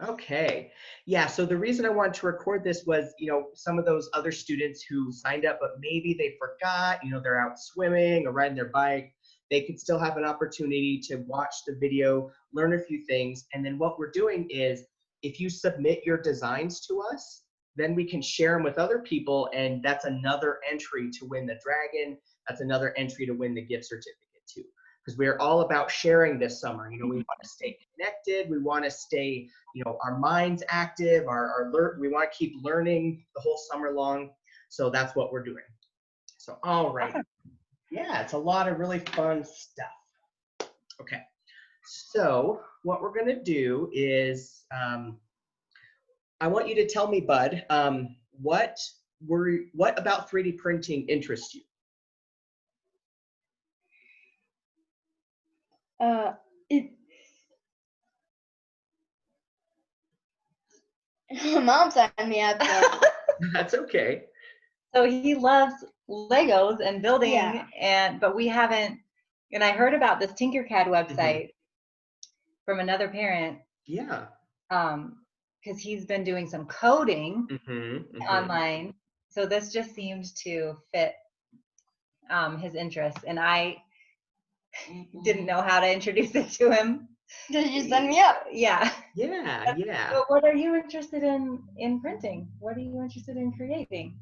Okay. Yeah, so the reason I wanted to record this was, some of those other students who signed up, but maybe they forgot, they're out swimming or riding their bike. They could still have an opportunity to watch the video, learn a few things. And then what we're doing is if you submit your designs to us, then we can share them with other people. And that's another entry to win the dragon. That's another entry to win the gift certificate too. Because we're all about sharing this summer. We want to stay connected. We want to stay our minds active, we want to keep learning the whole summer long. So that's what we're doing. So, all right. Yeah, it's a lot of really fun stuff. Okay. So what we're going to do is, I want you to tell me, Bud, what about 3D printing interests you? Mom signed me up. That's okay. So he loves Legos and building, but we haven't. And I heard about this Tinkercad website from another parent. Yeah. Because he's been doing some coding online. So this just seemed to fit his interests, and I didn't know how to introduce it to him. Did you send me up? Yeah. Yeah. But what are you interested in printing? What are you interested in creating?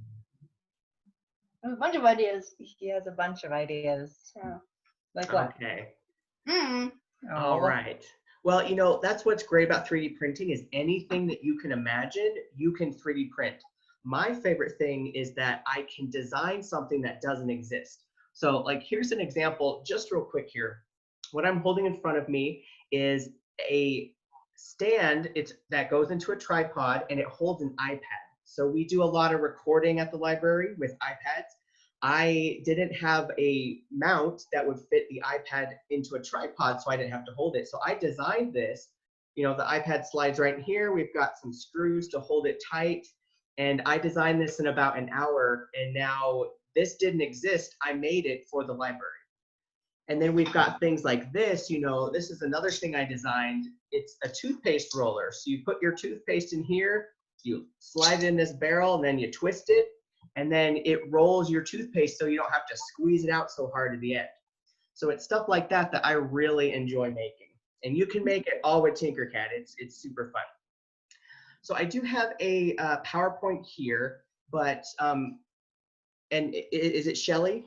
I have a bunch of ideas. He has a bunch of ideas. So. Like what? Okay. All right. Well, that's what's great about 3D printing is anything that you can imagine, you can 3D print. My favorite thing is that I can design something that doesn't exist. So like, here's an example, just real quick here. What I'm holding in front of me is a stand that goes into a tripod and it holds an iPad. So we do a lot of recording at the library with iPads. I didn't have a mount that would fit the iPad into a tripod, so I didn't have to hold it. So I designed this. The iPad slides right in here. We've got some screws to hold it tight. And I designed this in about an hour. And now this didn't exist. I made it for the library. And then we've got things like this. This is another thing I designed. It's a toothpaste roller. So you put your toothpaste in here, you slide it in this barrel, and then you twist it. And then it rolls your toothpaste so you don't have to squeeze it out so hard at the end. So it's stuff like that that I really enjoy making. And you can make it all with Tinkercad. It's super fun. So I do have a PowerPoint here, but, and is it Shelly?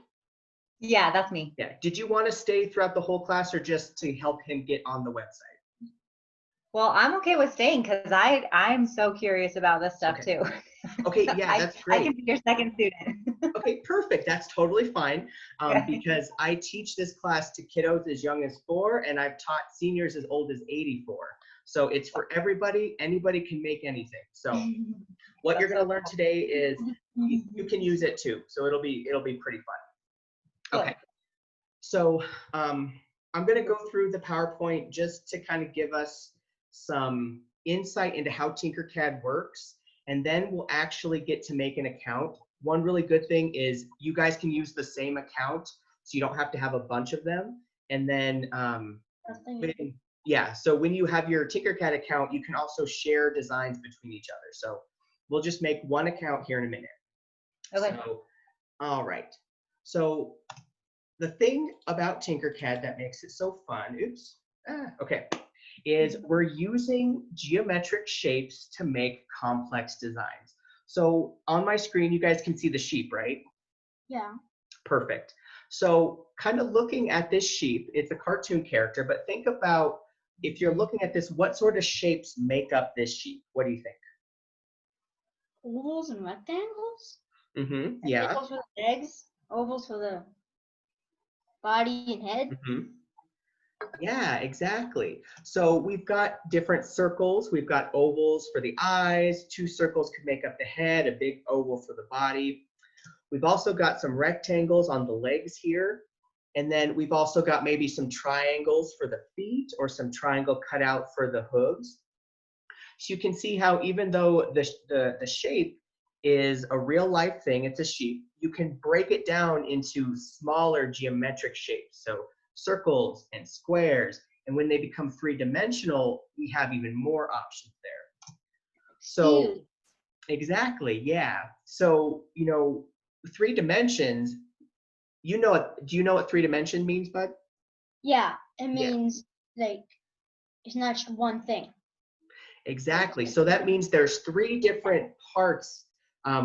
Yeah, that's me. Yeah. Did you want to stay throughout the whole class or just to help him get on the website? Well, I'm okay with staying because I'm so curious about this stuff too. Okay, yeah, that's great. I can be your second student. Okay, perfect. That's totally fine because I teach this class to kiddos as young as 4, and I've taught seniors as old as 84. So it's for everybody. Anybody can make anything. So what you're going to learn today is you can use it too. So it'll be pretty fun. Okay. So I'm going to go through the PowerPoint just to kind of give us some insight into how Tinkercad works, and then we'll actually get to make an account. One really good thing is you guys can use the same account, so you don't have to have a bunch of them. And then, so when you have your Tinkercad account, you can also share designs between each other. So we'll just make one account here in a minute. Okay. So, all right. So the thing about Tinkercad that makes it so fun, is we're using geometric shapes to make complex designs. So on my screen, you guys can see the sheep, right? Yeah. Perfect. So kind of looking at this sheep, it's a cartoon character, but think about if you're looking at this, what sort of shapes make up this sheep? What do you think? Ovals and rectangles? Yeah. Circles for the legs, ovals for the body and head. Yeah, exactly. So we've got different circles. We've got ovals for the eyes. 2 circles could make up the head, a big oval for the body. We've also got some rectangles on the legs here. And then we've also got maybe some triangles for the feet or some triangle cut out for the hooves. So you can see how even though the shape is a real life thing, it's a sheep, you can break it down into smaller geometric shapes. So circles and squares And when they become three-dimensional, we have even more options there. So Huge. exactly, yeah. So, you know, 3 dimensions, you know, do you know what 3 dimension means, bud? Yeah, it Yeah. means like it's not just one thing. Exactly. So that means there's 3 different parts.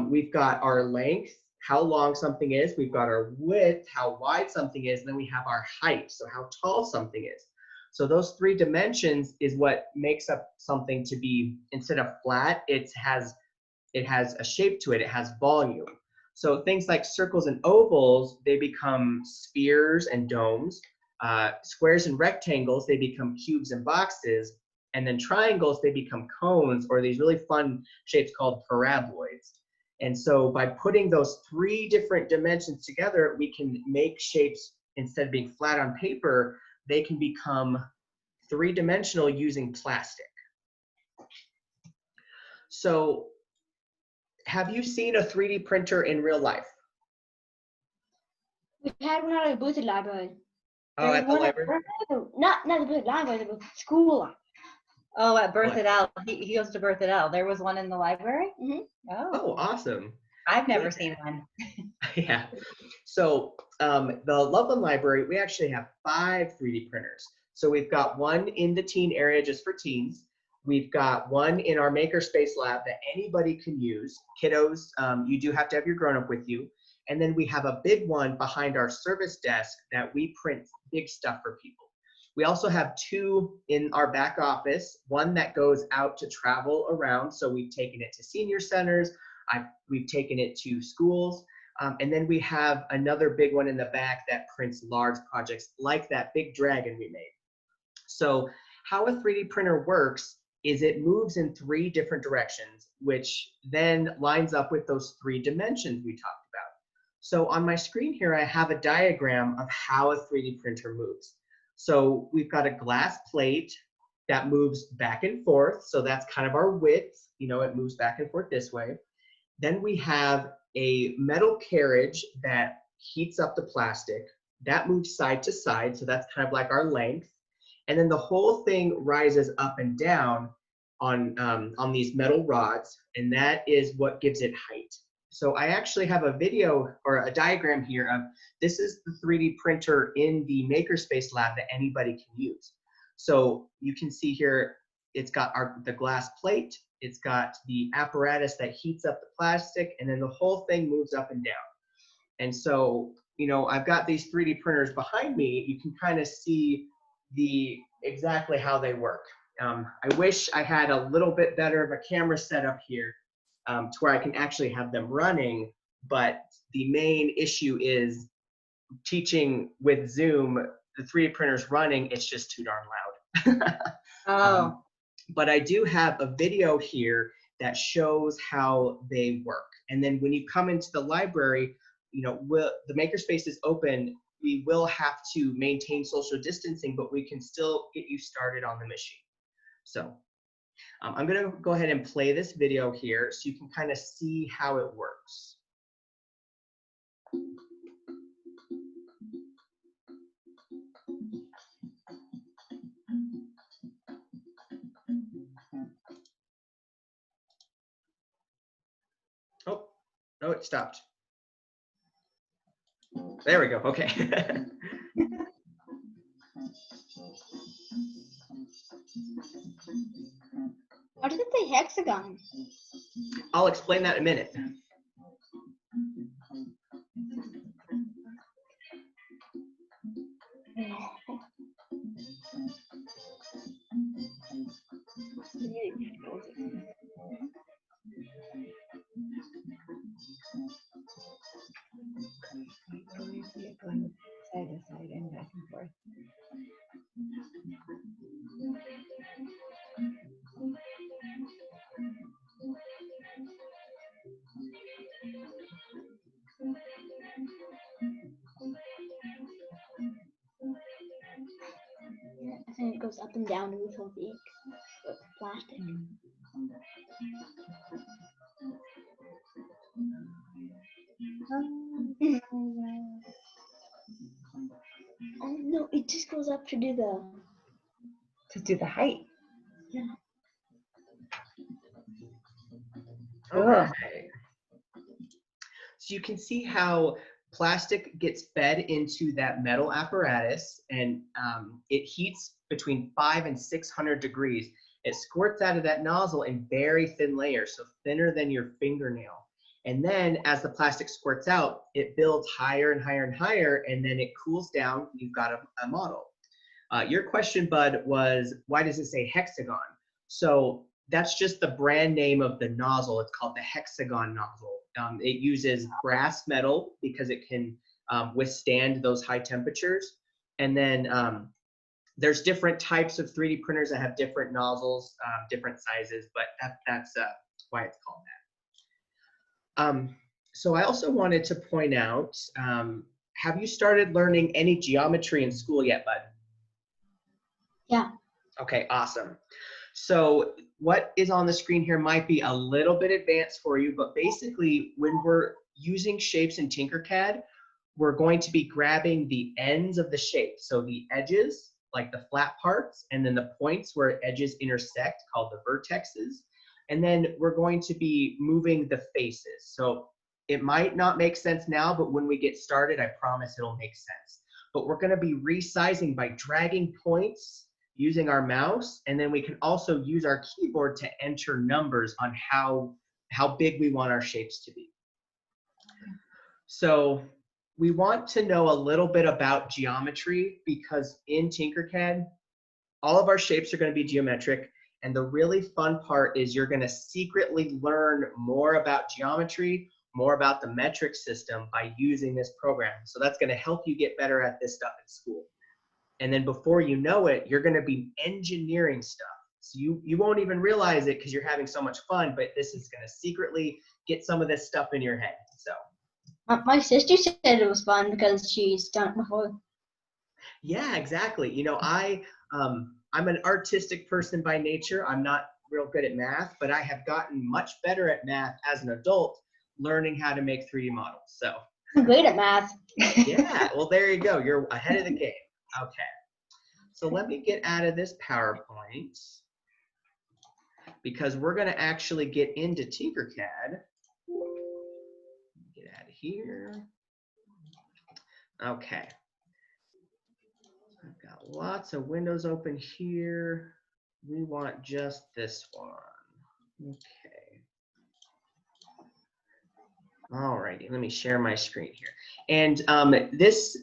We've got our length, how long something is. We've got our width, how wide something is. And then we have our height, so how tall something is. So those 3 dimensions is what makes up something to be, instead of flat, it has a shape to it. It has volume. So things like circles and ovals, they become spheres and domes. Squares and rectangles, they become cubes and boxes. And then triangles, they become cones, or these really fun shapes called paraboloids. And so by putting those 3 different dimensions together, we can make shapes, instead of being flat on paper, they can become 3-dimensional using plastic. So have you seen a 3D printer in real life? We had one at a booth at library. Oh, at the library? Not the booth library, the school. Oh, at Birth It Out. He goes to Birth It Out. There was one in the library? Mm-hmm. Oh, awesome. I've never seen one. Yeah. So the Loveland Library, we actually have 5 3D printers. So we've got one in the teen area just for teens. We've got one in our makerspace lab that anybody can use. Kiddos, you do have to have your grown-up with you. And then we have a big one behind our service desk that we print big stuff for people. We also have 2 in our back office, one that goes out to travel around. So we've taken it to senior centers, we've taken it to schools, and then we have another big one in the back that prints large projects like that big dragon we made. So how a 3D printer works is it moves in 3 different directions, which then lines up with those 3 dimensions we talked about. So on my screen here, I have a diagram of how a 3D printer moves. So we've got a glass plate that moves back and forth. So that's kind of our width. You know, it moves back and forth this way. Then we have a metal carriage that heats up the plastic. That moves side to side. So that's kind of like our length. And then the whole thing rises up and down on these metal rods. And that is what gives it height. So I actually have a video or a diagram here of, this is the 3D printer in the Makerspace lab that anybody can use. So you can see here, it's got the glass plate, it's got the apparatus that heats up the plastic, and then the whole thing moves up and down. And so, you know, I've got these 3D printers behind me. You can kind of see exactly how they work. I wish I had a little bit better of a camera setup here, to where I can actually have them running, but the main issue is teaching with Zoom, the 3D printers running, it's just too darn loud. But I do have a video here that shows how they work. And then when you come into the library, you know, the Makerspace is open. We will have to maintain social distancing, but we can still get you started on the machine. So I'm going to go ahead and play this video here so you can kind of see how it works. Oh, no, it stopped. There we go. Okay. Why does it say hexagon? I'll explain that in a minute. Going side to side and back and forth. I think it goes up and down with all the plastic. Oh no, it just goes up to do the just do the height. Okay. So you can see how plastic gets fed into that metal apparatus, and it heats between 500 and 600 degrees. It squirts out of that nozzle in very thin layers, so thinner than your fingernail. And then as the plastic squirts out, it builds higher and higher and higher, and then it cools down. You've got a model. Your question, Bud, was why does it say hexagon? So that's just the brand name of the nozzle. It's called the hexagon nozzle. It uses brass metal because it can withstand those high temperatures. And then there's different types of 3D printers that have different nozzles, different sizes, but that's why it's called that. So I also wanted to point out, have you started learning any geometry in school yet, Bud? Yeah. Okay, awesome. So what is on the screen here might be a little bit advanced for you, but basically when we're using shapes in Tinkercad, we're going to be grabbing the ends of the shape. So the edges, like the flat parts, and then the points where edges intersect, called the vertexes. And then we're going to be moving the faces. So it might not make sense now, but when we get started, I promise it'll make sense. But we're gonna be resizing by dragging points using our mouse, and then we can also use our keyboard to enter numbers on how big we want our shapes to be. So we want to know a little bit about geometry because in Tinkercad, all of our shapes are going to be geometric, and the really fun part is you're going to secretly learn more about geometry, more about the metric system by using this program. So that's going to help you get better at this stuff at school. And then before you know it, you're going to be engineering stuff. So you won't even realize it because you're having so much fun, but this is going to secretly get some of this stuff in your head. So my sister said it was fun because she's done it before. Yeah, exactly. You know, I'm an artistic person by nature. I'm not real good at math, but I have gotten much better at math as an adult, learning how to make 3D models. So I'm great at math. yeah, well, there you go. You're ahead of the game. Okay. So let me get out of this PowerPoint because we're going to actually get into Tinkercad. Get out of here. Okay. I've got lots of windows open here. We want just this one. Okay. Alrighty, let me share my screen here. And this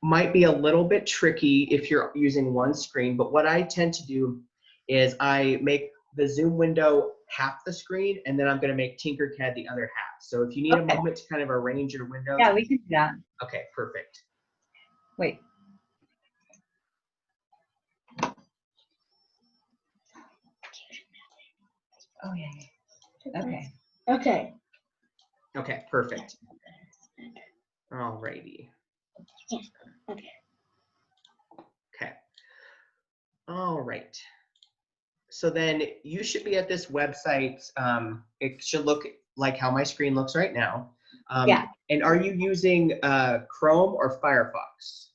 might be a little bit tricky if you're using one screen, but what I tend to do is I make the Zoom window half the screen, and then I'm going to make Tinkercad the other half. So if you need a moment to kind of arrange your windows. Yeah, we can do that. Okay, perfect. Wait. Oh, yeah. Okay. Okay. Okay, perfect. Alrighty. Okay. Okay. All right. So then you should be at this website. It should look like how my screen looks right now. Yeah. And are you using Chrome or Firefox?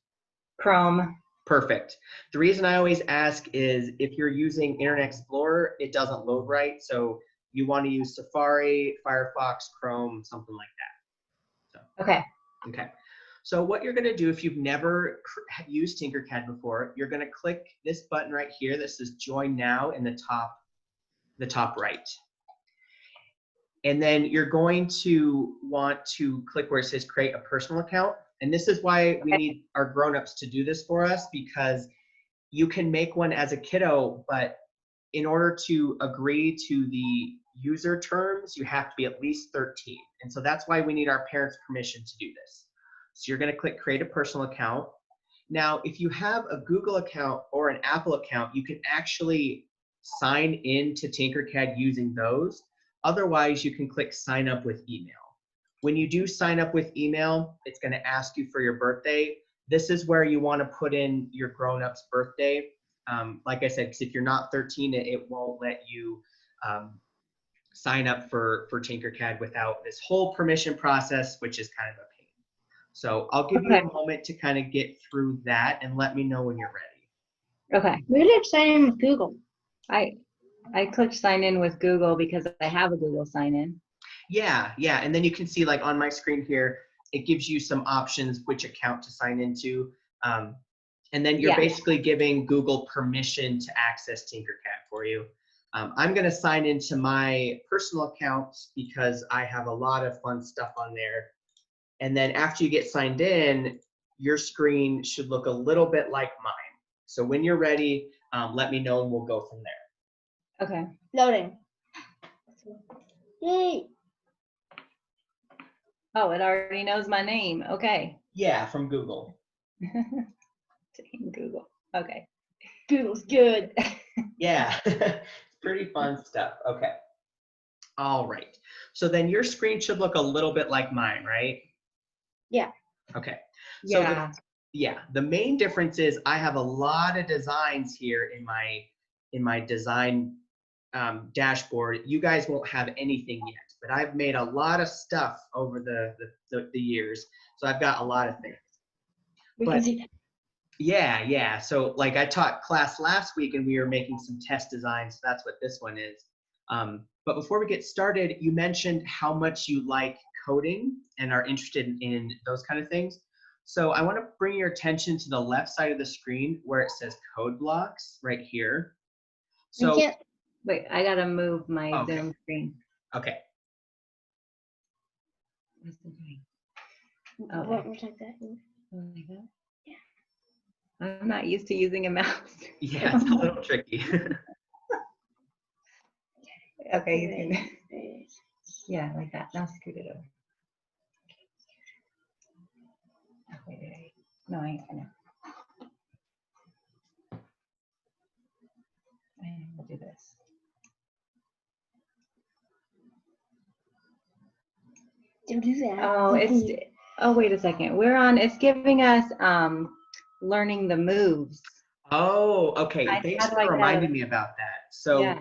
Chrome. Perfect. The reason I always ask is if you're using Internet Explorer, it doesn't load right. So you want to use Safari, Firefox, Chrome, something like that. So, okay. Okay. So what you're going to do if you've never used Tinkercad before, you're going to click this button right here that says Join Now in the top right. And then you're going to want to click where it says Create a Personal Account. And this is why we need our grown-ups to do this for us, because you can make one as a kiddo, but in order to agree to the user terms, you have to be at least 13. And so that's why we need our parents' permission to do this. So you're going to click Create a Personal Account. Now, if you have a Google account or an Apple account, you can actually sign in to Tinkercad using those. Otherwise, you can click Sign Up with Email. When you do sign up with email, it's going to ask you for your birthday. This is where you want to put in your grown-up's birthday. Like I said, because if you're not 13, it won't let you sign up for Tinkercad without this whole permission process, which is kind of a pain. So I'll give you a moment to kind of get through that and let me know when you're ready. Okay. Maybe let's sign in with Google. I clicked sign in with Google because I have a Google sign in. Yeah, yeah. And then you can see like on my screen here, it gives you some options which account to sign into. And then you're basically giving Google permission to access Tinkercad for you. I'm going to sign into my personal account because I have a lot of fun stuff on there. And then after you get signed in, your screen should look a little bit like mine. So when you're ready, let me know and we'll go from there. Okay. Loading. Yay. Oh, it already knows my name. Okay. Yeah, from Google. Google. Okay. Google's good. Yeah, pretty fun stuff. Okay. All right. So then your screen should look a little bit like mine, right? Yeah. Okay. So Yeah. the main difference is I have a lot of designs here in my design dashboard. You guys won't have anything yet, but I've made a lot of stuff over the years. So I've got a lot of things. We can see that. Yeah, yeah. So like I taught class last week and we were making some test designs. So that's what this one is. But before we get started, you mentioned how much you like coding and are interested in those kind of things. So I want to bring your attention to the left side of the screen where it says Codeblocks right here. So wait, I gotta move my Zoom screen. Okay. What's it doing? What was like that? Oh my God. I'm not used to using a mouse. Yeah, it's a little tricky. Okay, yeah, like that. Now scoot it over. Okay, no, I know. I'll do this. Don't do that. Oh, oh, wait a second. We're on, it's giving us learning the moves. Oh, okay. Thanks for reminding me about that. So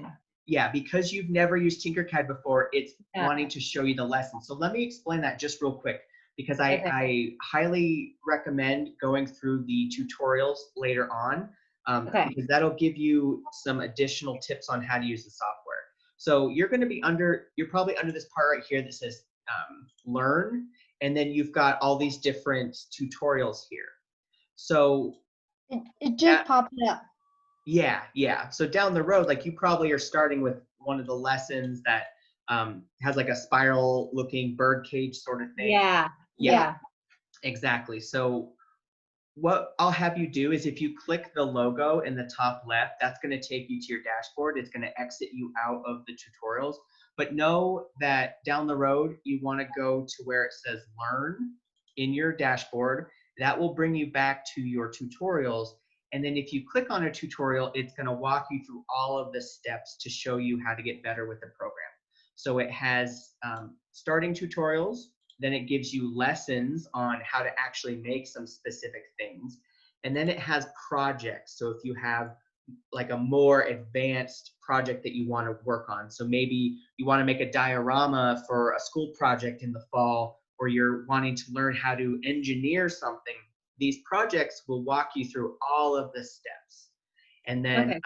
yeah, because you've never used Tinkercad before, it's wanting to show you the lesson. So let me explain that just real quick, because I highly recommend going through the tutorials later on, because that'll give you some additional tips on how to use the software. So you're going to be you're probably under this part right here that says learn, and then you've got all these different tutorials here. So it just popped up. Yeah, yeah. So down the road, like you probably are starting with one of the lessons that has like a spiral looking bird cage sort of thing. Yeah, exactly. So what I'll have you do is if you click the logo in the top left, that's going to take you to your dashboard. It's going to exit you out of the tutorials. But know that down the road, you want to go to where it says learn in your dashboard. That will bring you back to your tutorials. And then if you click on a tutorial, it's going to walk you through all of the steps to show you how to get better with the program. So it has starting tutorials, then it gives you lessons on how to actually make some specific things. And then it has projects. So if you have like a more advanced project that you want to work on. So maybe you want to make a diorama for a school project in the fall, or you're wanting to learn how to engineer something. These projects will walk you through all of the steps. And then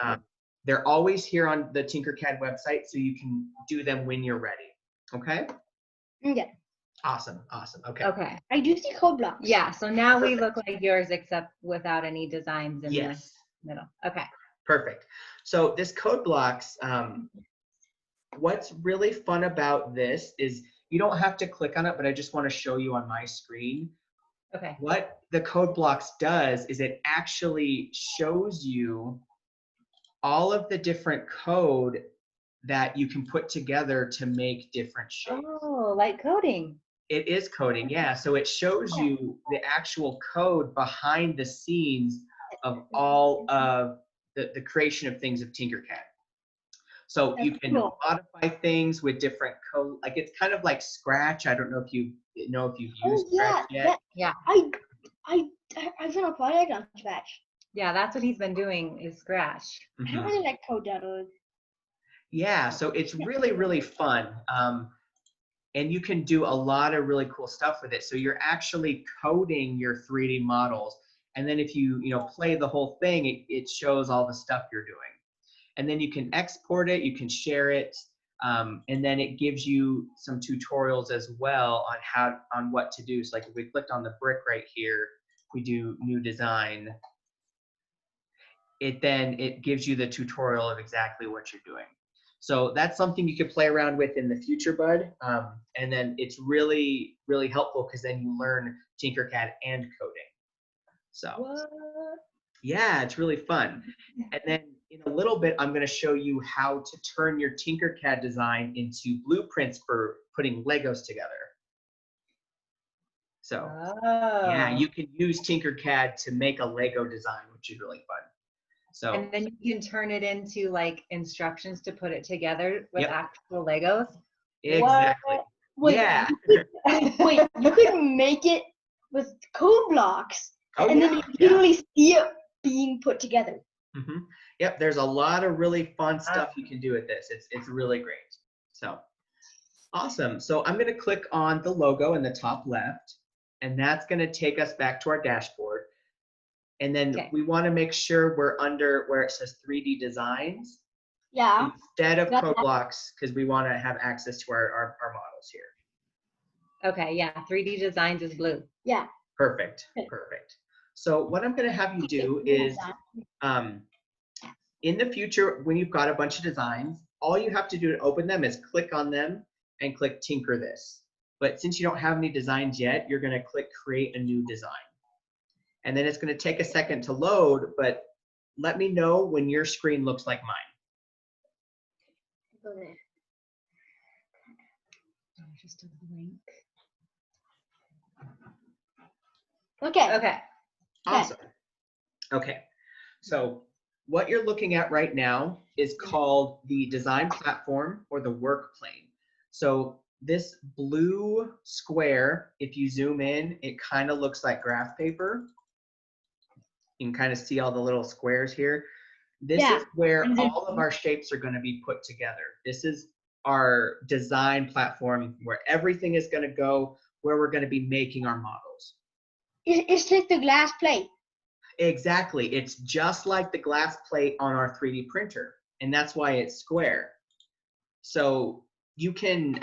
they're always here on the Tinkercad website, so you can do them when you're ready. Okay? Yeah. Awesome, awesome. Okay. Okay. I do see Codeblocks. Yeah, so now we look like yours except without any designs in the middle. Okay. Perfect. So this Codeblocks, what's really fun about this is you don't have to click on it, but I just want to show you on my screen. Okay. What the Codeblocks does is it actually shows you all of the different code that you can put together to make different shapes. Oh, like coding. It is coding, yeah. So it shows you the actual code behind the scenes of all of the creation of things of Tinkercad. So you can modify things with different code. Like it's kind of like Scratch. I don't know if you've used Scratch yet. I've been applying on Scratch. Yeah, that's what he's been doing is Scratch. I don't really like code.org. Yeah, so it's really, really fun. And you can do a lot of really cool stuff with it. So you're actually coding your 3D models. And then if you, play the whole thing, it shows all the stuff you're doing. And then you can export it, you can share it, and then it gives you some tutorials as well on what to do. So like if we clicked on the brick right here, we do new design, it gives you the tutorial of exactly what you're doing. So that's something you could play around with in the future, bud. And then it's really, really helpful because then you learn Tinkercad and coding. So What? yeah, it's really fun. And then in a little bit, I'm going to show you how to turn your Tinkercad design into blueprints for putting Legos together. So yeah, you can use Tinkercad to make a Lego design, which is really fun. So and then you can turn it into like instructions to put it together with Yep. actual Legos. exactly. Wait, Yeah. wait, you could make it with Codeblocks, Oh, and yeah, then you literally see it being put together. Mm-hmm. Yep, there's a lot of really fun stuff you can do with this. It's really great. So awesome. So I'm going to click on the logo in the top left, and that's going to take us back to our dashboard. And then we want to make sure we're under where it says 3D designs instead of Codeblocks, because we want to have access to our models here. Okay, yeah, 3D designs is blue. Yeah. Perfect, perfect. So what I'm going to have you do is, in the future, when you've got a bunch of designs, all you have to do to open them is click on them and click Tinker This. But since you don't have any designs yet, you're going to click Create a New Design. And then it's going to take a second to load, but let me know when your screen looks like mine. Go there. Just a blank. Okay. Okay. Awesome. Okay. So what you're looking at right now is called the design platform or the work plane. So this blue square, if you zoom in, it kind of looks like graph paper. You can kind of see all the little squares here. This is where all of our shapes are going to be put together. This is our design platform where everything is going to go, where we're going to be making our models. It's like the glass plate. Exactly. It's just like the glass plate on our 3D printer, and that's why it's square. So you can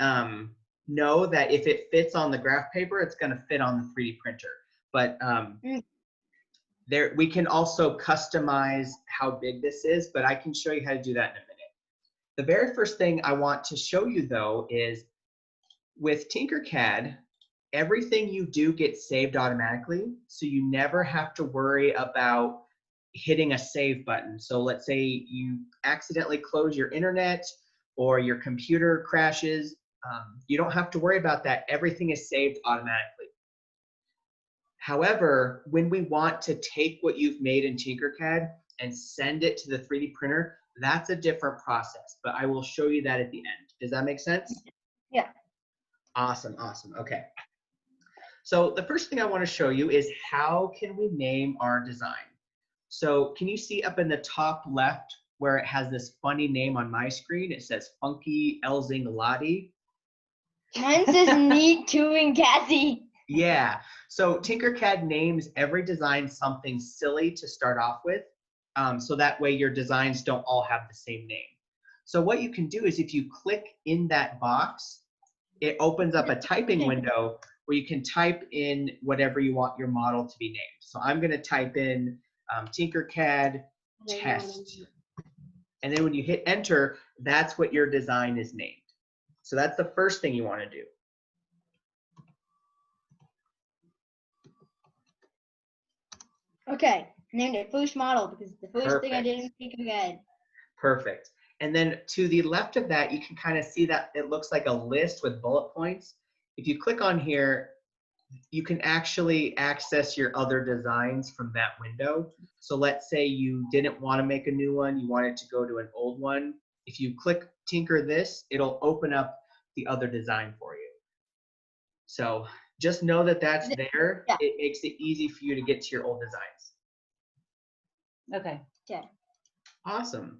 know that if it fits on the graph paper, it's going to fit on the 3D printer. But we can also customize how big this is, but I can show you how to do that in a minute. The very first thing I want to show you, though, is with Tinkercad, everything you do gets saved automatically, so you never have to worry about hitting a save button. So let's say you accidentally close your internet or your computer crashes, you don't have to worry about that. Everything is saved automatically. However, when we want to take what you've made in Tinkercad and send it to the 3D printer, that's a different process, but I will show you that at the end. Does that make sense? Yeah. Awesome, awesome. Okay. So the first thing I want to show you is how can we name our design? So can you see up in the top left where it has this funny name on my screen? It says Funky Elzing Lottie. Mine says Neat Chewing Cassie. Yeah, so Tinkercad names every design something silly to start off with, so that way your designs don't all have the same name. So what you can do is if you click in that box, it opens up a typing window where you can type in whatever you want your model to be named. So I'm going to type in Tinkercad test. And then when you hit enter, that's what your design is named. So that's the first thing you want to do. Okay, named it first model because it's the first thing I did in Tinkercad. Perfect. And then to the left of that, you can kind of see that it looks like a list with bullet points. If you click on here, you can actually access your other designs from that window. So let's say you didn't want to make a new one, you wanted to go to an old one. If you click Tinker This, it'll open up the other design for you. So just know that that's there. Yeah. It makes it easy for you to get to your old designs. Okay. Yeah. Awesome.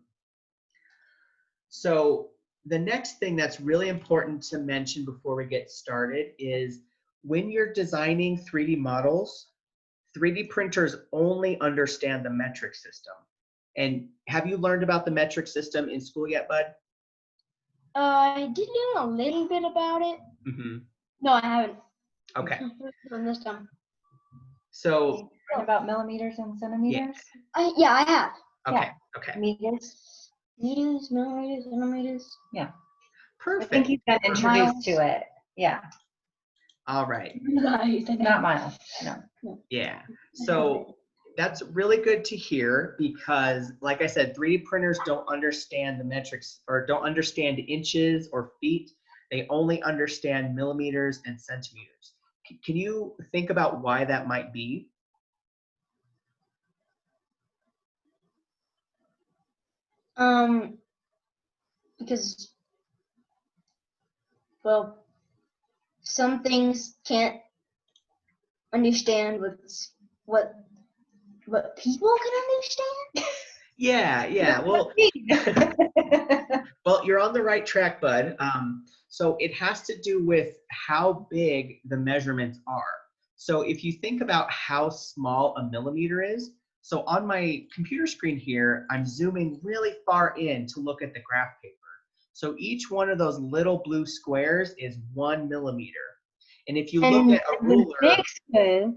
So the next thing that's really important to mention before we get started is when you're designing 3D models, 3D printers only understand the metric system. And have you learned about the metric system in school yet, bud? I did learn a little bit about it. No, I haven't. Okay. On this time. So About millimeters and centimeters? Yeah, I have. okay. Yeah. Okay. Meters. Meters, millimeters, centimeters. Yeah. Perfect. I think he's been introduced to it. Yeah. All right. Not miles. No. Yeah. So that's really good to hear because, like I said, 3D printers don't understand the metrics or don't understand inches or feet. They only understand millimeters and centimeters. Can you think about why that might be? Because, well, some things can't understand what people can understand. Yeah. Well, well, you're on the right track, bud. So it has to do with how big the measurements are. So if you think about how small a millimeter is, so on my computer screen here, I'm zooming really far in to look at the graph paper. So each one of those little blue squares is 1 millimeter. And if you look at a ruler, Big square,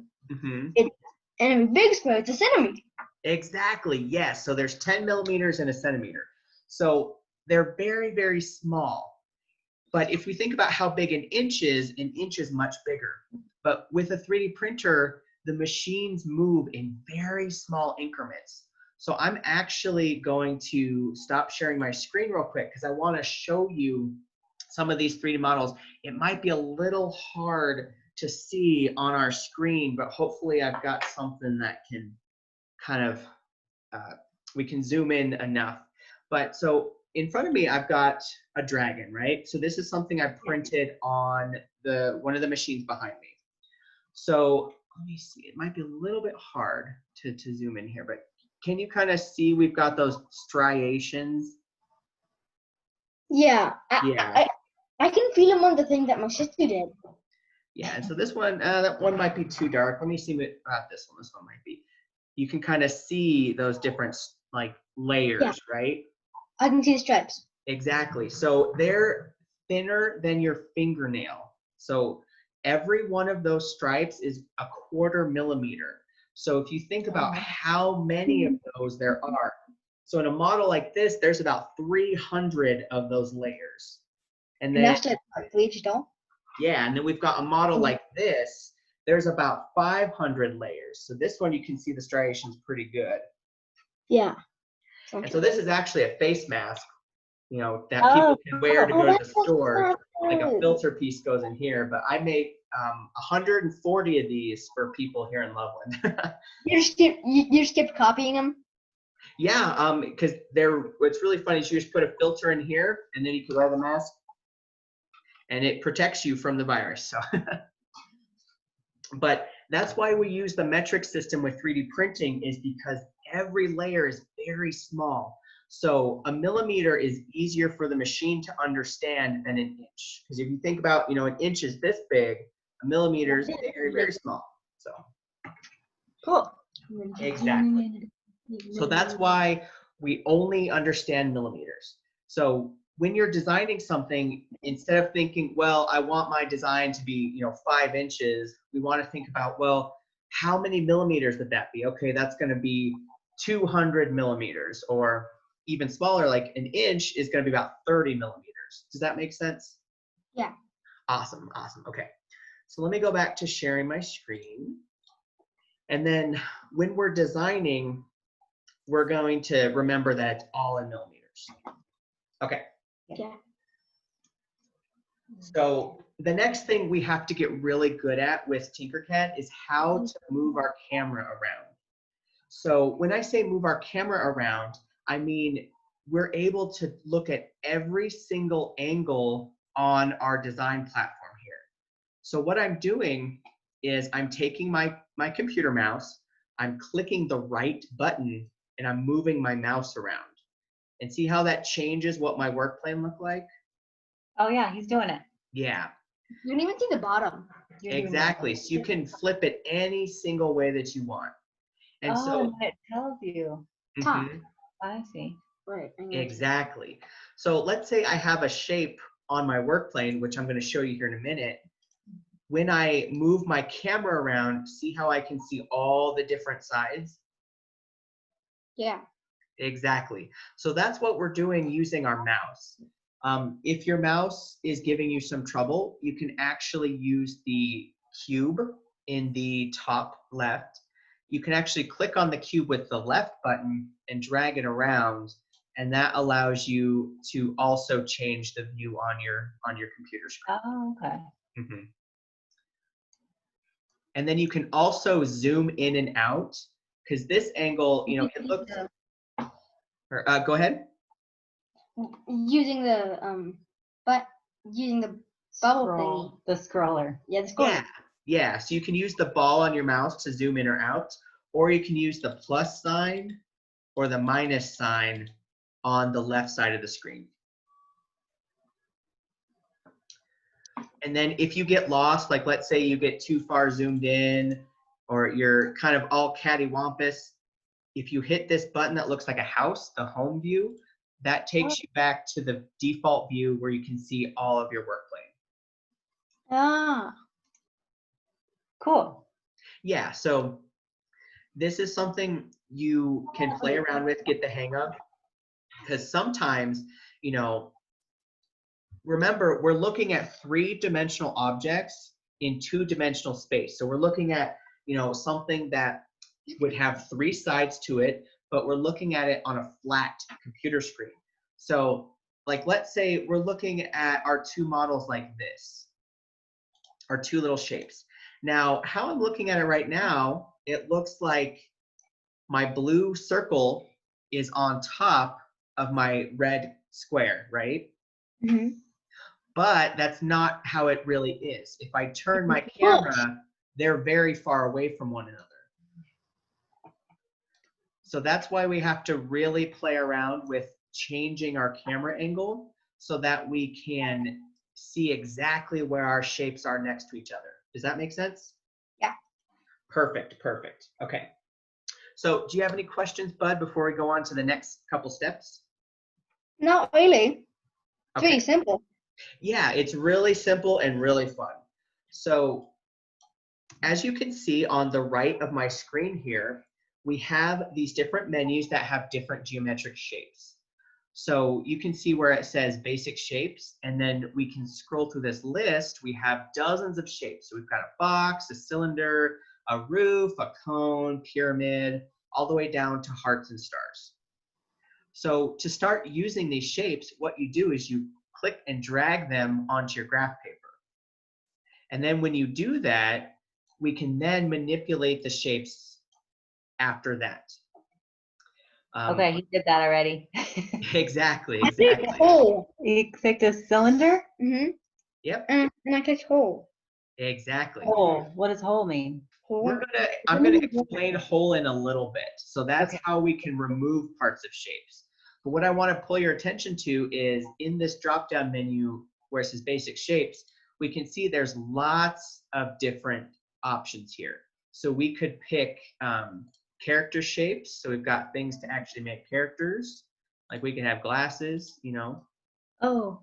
and a big square, it's a centimeter. Exactly, yes. So there's 10 millimeters in a centimeter. So they're very, very small. But if we think about how big an inch is much bigger. But with a 3D printer, the machines move in very small increments. So I'm actually going to stop sharing my screen real quick because I want to show you some of these 3D models. It might be a little hard to see on our screen, but hopefully I've got something that can kind of, we can zoom in enough. But so in front of me, I've got a dragon, right? So this is something I printed on one of the machines behind me. So let me see, it might be a little bit hard to zoom in here, but can you kind of see we've got those striations? Yeah. Yeah. I can feel them on the thing that my sister did. Yeah, and so this one, that one might be too dark. Let me see what this one might be. You can kind of see those different like layers, right? I can see the stripes. Exactly. So they're thinner than your fingernail. So every one of those stripes is a 1/4 millimeter. So if you think about how many of those there are, so in a model like this, there's about 300 of those layers. And then that's like bleached off. Yeah, and then we've got a model like this. There's about 500 layers. So this one you can see the striations pretty good. Yeah. And so this is actually a face mask, you know, that people can wear to go to the store. Like a filter piece goes in here, but I made 140 of these for people here in Loveland. You just kept copying them? Yeah, because what's really funny is you just put a filter in here and then you can wear the mask and it protects you from the virus. So, but that's why we use the metric system with 3D printing, is because every layer is very small. So a millimeter is easier for the machine to understand than an inch. Because if you think about, you know, an inch is this big, a millimeter is very, very small. So Cool. Exactly. So that's why we only understand millimeters. So when you're designing something, instead of thinking, well, I want my design to be, you know, 5 inches, we want to think about, well, how many millimeters would that be? Okay, that's going to be 200 millimeters, or even smaller, like an inch is going to be about 30 millimeters. Does that make sense? Yeah. Awesome, awesome. Okay, so let me go back to sharing my screen. And then when we're designing, we're going to remember that it's all in millimeters. Okay. Yeah. So the next thing we have to get really good at with Tinkercad is how to move our camera around. So when I say move our camera around, I mean we're able to look at every single angle on our design platform here. So what I'm doing is I'm taking my computer mouse, I'm clicking the right button, and I'm moving my mouse around. And see how that changes what my work plane look like? Oh yeah, he's doing it. Yeah. You can even see the bottom. Exactly. So you can flip it any single way that you want. And so and it tells you. Top. I see. Right. Exactly. So let's say I have a shape on my work plane, which I'm going to show you here in a minute. When I move my camera around, see how I can see all the different sides? Yeah. Exactly. So that's what we're doing using our mouse. If your mouse is giving you some trouble, you can actually use the cube in the top left. You can actually click on the cube with the left button and drag it around, and that allows you to also change the view on your computer screen. Oh, okay. And then you can also zoom in and out, because this angle, you know, it looks. Go ahead. Using the using the bubble thingy. The scroller. Yeah, the scroller. Yeah. So you can use the ball on your mouse to zoom in or out, or you can use the plus sign or the minus sign on the left side of the screen. And then if you get lost, like let's say you get too far zoomed in, or you're kind of all cattywampus, if you hit this button that looks like a house, the home view, that takes you back to the default view where you can see all of your work plane. Ah. Cool. Yeah, so this is something you can play around with, get the hang of, because sometimes, you know, remember, we're looking at 3-dimensional objects in 2-dimensional space. So we're looking at, you know, something that would have 3 sides to it, but we're looking at it on a flat computer screen. So like, let's say we're looking at our 2 models like this, our 2 little shapes. Now, how I'm looking at it right now, it looks like my blue circle is on top of my red square, right? But that's not how it really is. If I turn my camera, they're very far away from one another. So that's why we have to really play around with changing our camera angle so that we can see exactly where our shapes are next to each other. Does that make sense? Yeah. Perfect. Okay. So do you have any questions, Bud, before we go on to the next couple steps? Not really. It's Okay. really simple. Yeah, it's really simple and really fun. So as you can see on the right of my screen here, we have these different menus that have different geometric shapes. So you can see where it says basic shapes, and then we can scroll through this list. We have dozens of shapes. So we've got a box, a cylinder, a roof, a cone, pyramid, all the way down to hearts and stars. So to start using these shapes, what you do is you click and drag them onto your graph paper. And then when you do that, we can then manipulate the shapes after that. Okay, he did that already. Exactly. Hole. You clicked a cylinder? Yep. And I clicked hole. Exactly. Hole. What does hole mean? I'm gonna explain hole in a little bit. So that's Okay. how we can remove parts of shapes. But what I want to pull your attention to is in this drop-down menu where it says basic shapes, we can see there's lots of different options here. So we could pick character shapes. So we've got things to actually make characters. Like we can have glasses, you know. No.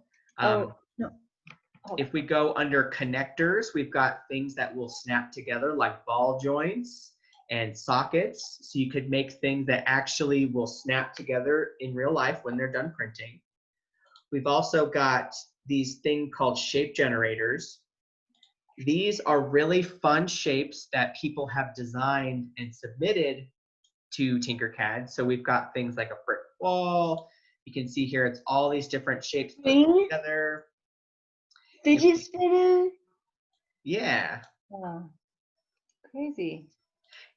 If we go under connectors, we've got things that will snap together like ball joints and sockets. So you could make things that actually will snap together in real life when they're done printing. We've also got these things called shape generators. These are really fun shapes that people have designed and submitted to Tinkercad. So we've got things like a brick wall. You can see here, it's all these different shapes put together. Fidget spinner. Yeah. Wow. Crazy.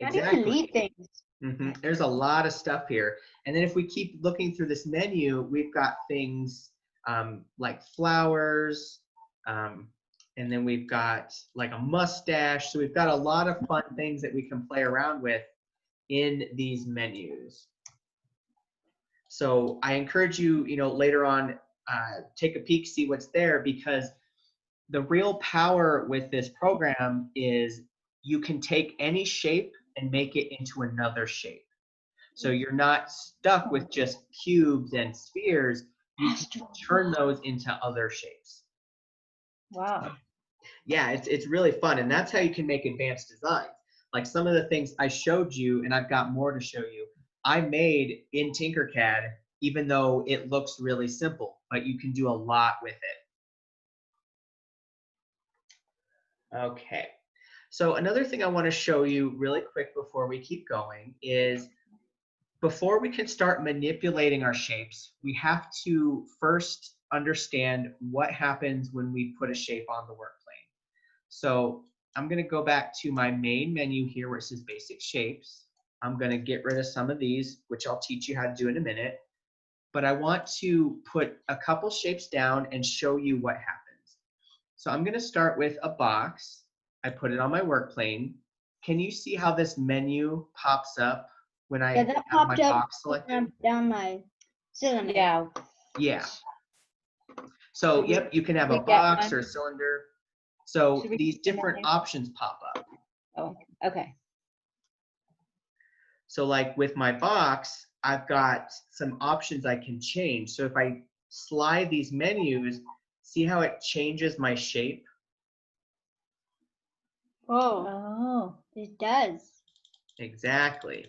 Exactly. How do you delete things? There's a lot of stuff here. And then if we keep looking through this menu, we've got things like flowers, and then we've got like a mustache. So we've got a lot of fun things that we can play around with in these menus. So I encourage you, later on, take a peek, see what's there, because the real power with this program is you can take any shape and make it into another shape. So you're not stuck with just cubes and spheres. You can turn those into other shapes. Wow. Yeah, it's really fun. And that's how you can make advanced designs. Like some of the things I showed you, and I've got more to show you, I made in Tinkercad, even though it looks really simple, but you can do a lot with it. Okay. So another thing I want to show you really quick before we keep going is before we can start manipulating our shapes, we have to first understand what happens when we put a shape on the workplane. So I'm going to go back to my main menu here where it says basic shapes. I'm going to get rid of some of these, which I'll teach you how to do in a minute. But I want to put a couple shapes down and show you what happens. So I'm going to start with a box. I put it on my work plane. Can you see how this menu pops up when I have my box selected? Down my cylinder. Yeah. Yeah. So, yep, you can have a box or a cylinder. So these different options pop up. Oh, okay. So like with my box, I've got some options I can change. So if I slide these menus, see how it changes my shape? Oh, it does. Exactly.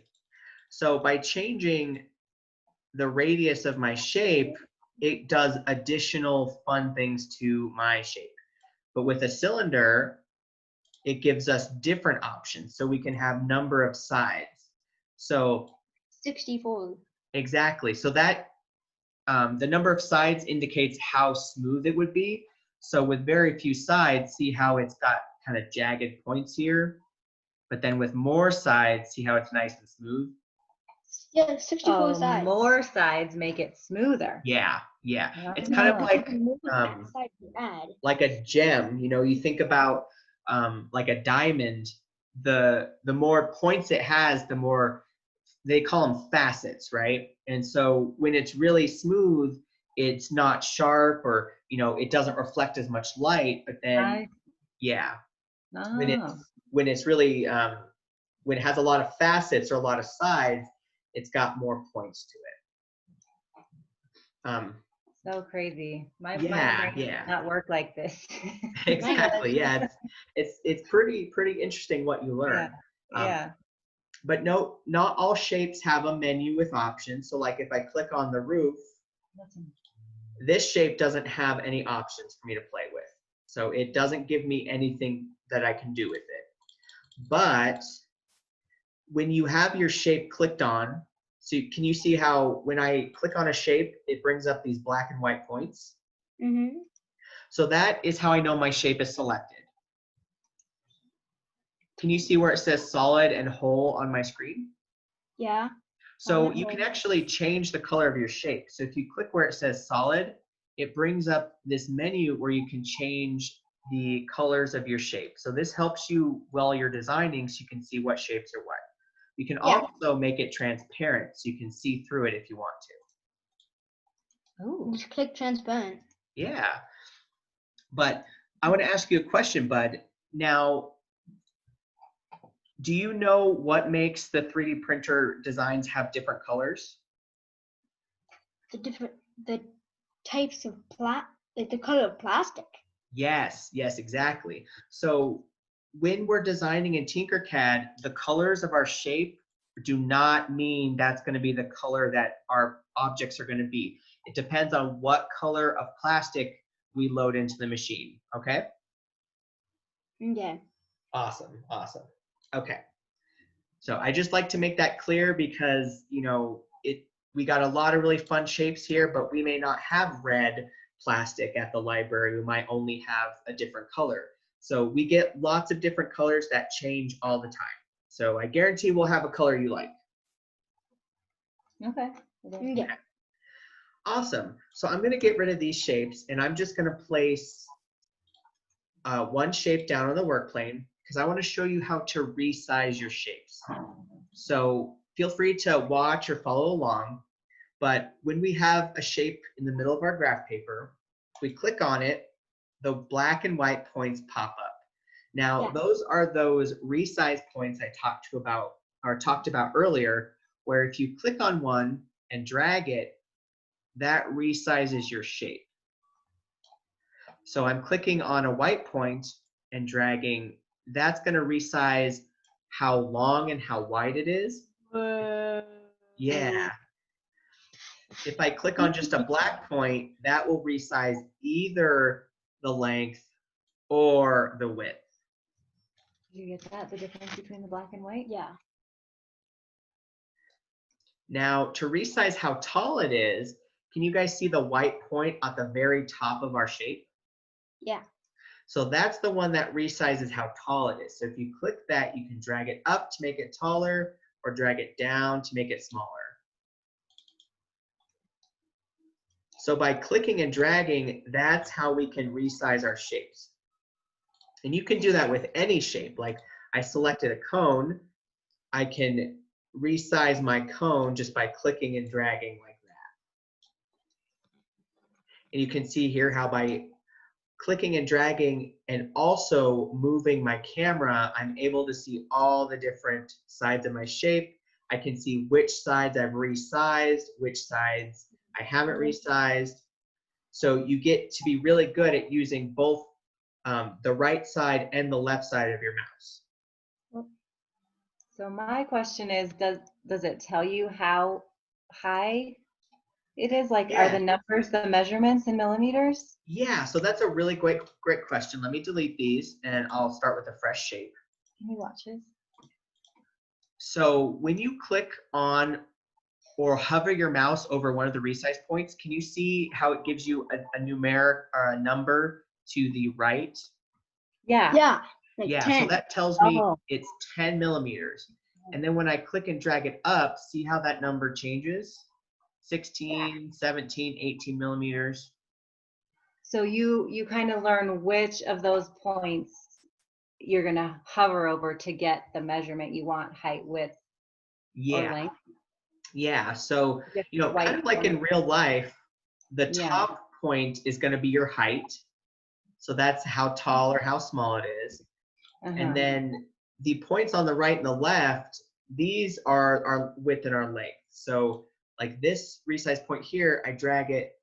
So by changing the radius of my shape, it does additional fun things to my shape. But with a cylinder, it gives us different options. So we can have number of sides. So 64. exactly. So that the number of sides indicates how smooth it would be. So with very few sides, see how it's got kind of jagged points here. But then with more sides, see how it's nice and smooth? Yeah, 64 sides. More sides make it smoother. Yeah, yeah. It's kind of like a gem. You know, you think about like a diamond. The more points it has, the more they call them facets, right? And so when it's really smooth, it's not sharp, or it doesn't reflect as much light. But then, yeah, when it's really when it has a lot of facets or a lot of sides, it's got more points to it. So crazy. My yeah, brain does not work like this. Exactly. Yeah, it's pretty interesting what you learn. Yeah. But no, not all shapes have a menu with options. So like if I click on the roof, this shape doesn't have any options for me to play with. So it doesn't give me anything that I can do with it. But when you have your shape clicked on, so can you see how when I click on a shape, it brings up these black and white points? Mm-hmm. So that is how I know my shape is selected. Can you see where it says solid and whole on my screen? Yeah. So you can actually change the color of your shape. So if you click where it says solid, it brings up this menu where you can change the colors of your shape. So this helps you while you're designing so you can see what shapes are what. You can also make it transparent so you can see through it if you want to. Oh, just click transparent. Yeah. But I want to ask you a question, Bud. Now, do you know what makes the 3D printer designs have different colors? The types of the color of plastic. Yes, exactly. So when we're designing in Tinkercad, the colors of our shape do not mean that's going to be the color that our objects are going to be. It depends on what color of plastic we load into the machine, okay? Yeah. Awesome. Okay. So I just like to make that clear because, we got a lot of really fun shapes here, but we may not have red plastic at the library. We might only have a different color. So we get lots of different colors that change all the time. So I guarantee we'll have a color you like. Okay. Yeah. Awesome. So I'm going to get rid of these shapes, and I'm just going to place one shape down on the work plane because I want to show you how to resize your shapes. So feel free to watch or follow along. But when we have a shape in the middle of our graph paper, if we click on it, the black and white points pop up. Now, Yeah. those are those resize points I talked about earlier, where if you click on one and drag it, that resizes your shape. So I'm clicking on a white point and dragging, that's going to resize how long and how wide it is. Yeah. If I click on just a black point, that will resize either the length or the width. Did you get that? The difference between the black and white? Yeah. Now, to resize how tall it is, can you guys see the white point at the very top of our shape? Yeah. So that's the one that resizes how tall it is. So if you click that, you can drag it up to make it taller or drag it down to make it smaller. So by clicking and dragging, that's how we can resize our shapes. And you can do that with any shape. Like I selected a cone, I can resize my cone just by clicking and dragging like that. And you can see here how by clicking and dragging and also moving my camera, I'm able to see all the different sides of my shape. I can see which sides I've resized, which sides I haven't resized. So you get to be really good at using both the right side and the left side of your mouse. So my question is, does it tell you how high it is? Like, Yeah. Are the numbers the measurements in millimeters? Yeah, so that's a really great question. Let me delete these and I'll start with a fresh shape. Can we watch this? So when you click on or hover your mouse over one of the resize points, can you see how it gives you a numeric or a number to the right? Yeah. Yeah. Like Yeah, 10. so that tells me Oh. it's 10 millimeters. And then when I click and drag it up, see how that number changes? 16, 17, 18 millimeters. So you kind of learn which of those points you're going to hover over to get the measurement you want, height, width, or length. Yeah, so, Just the white kind of like in point. real life, the Yeah. top point is going to be your height. So that's how tall or how small it is. And then the points on the right and the left, these are our width and our length. So like this resize point here, I drag it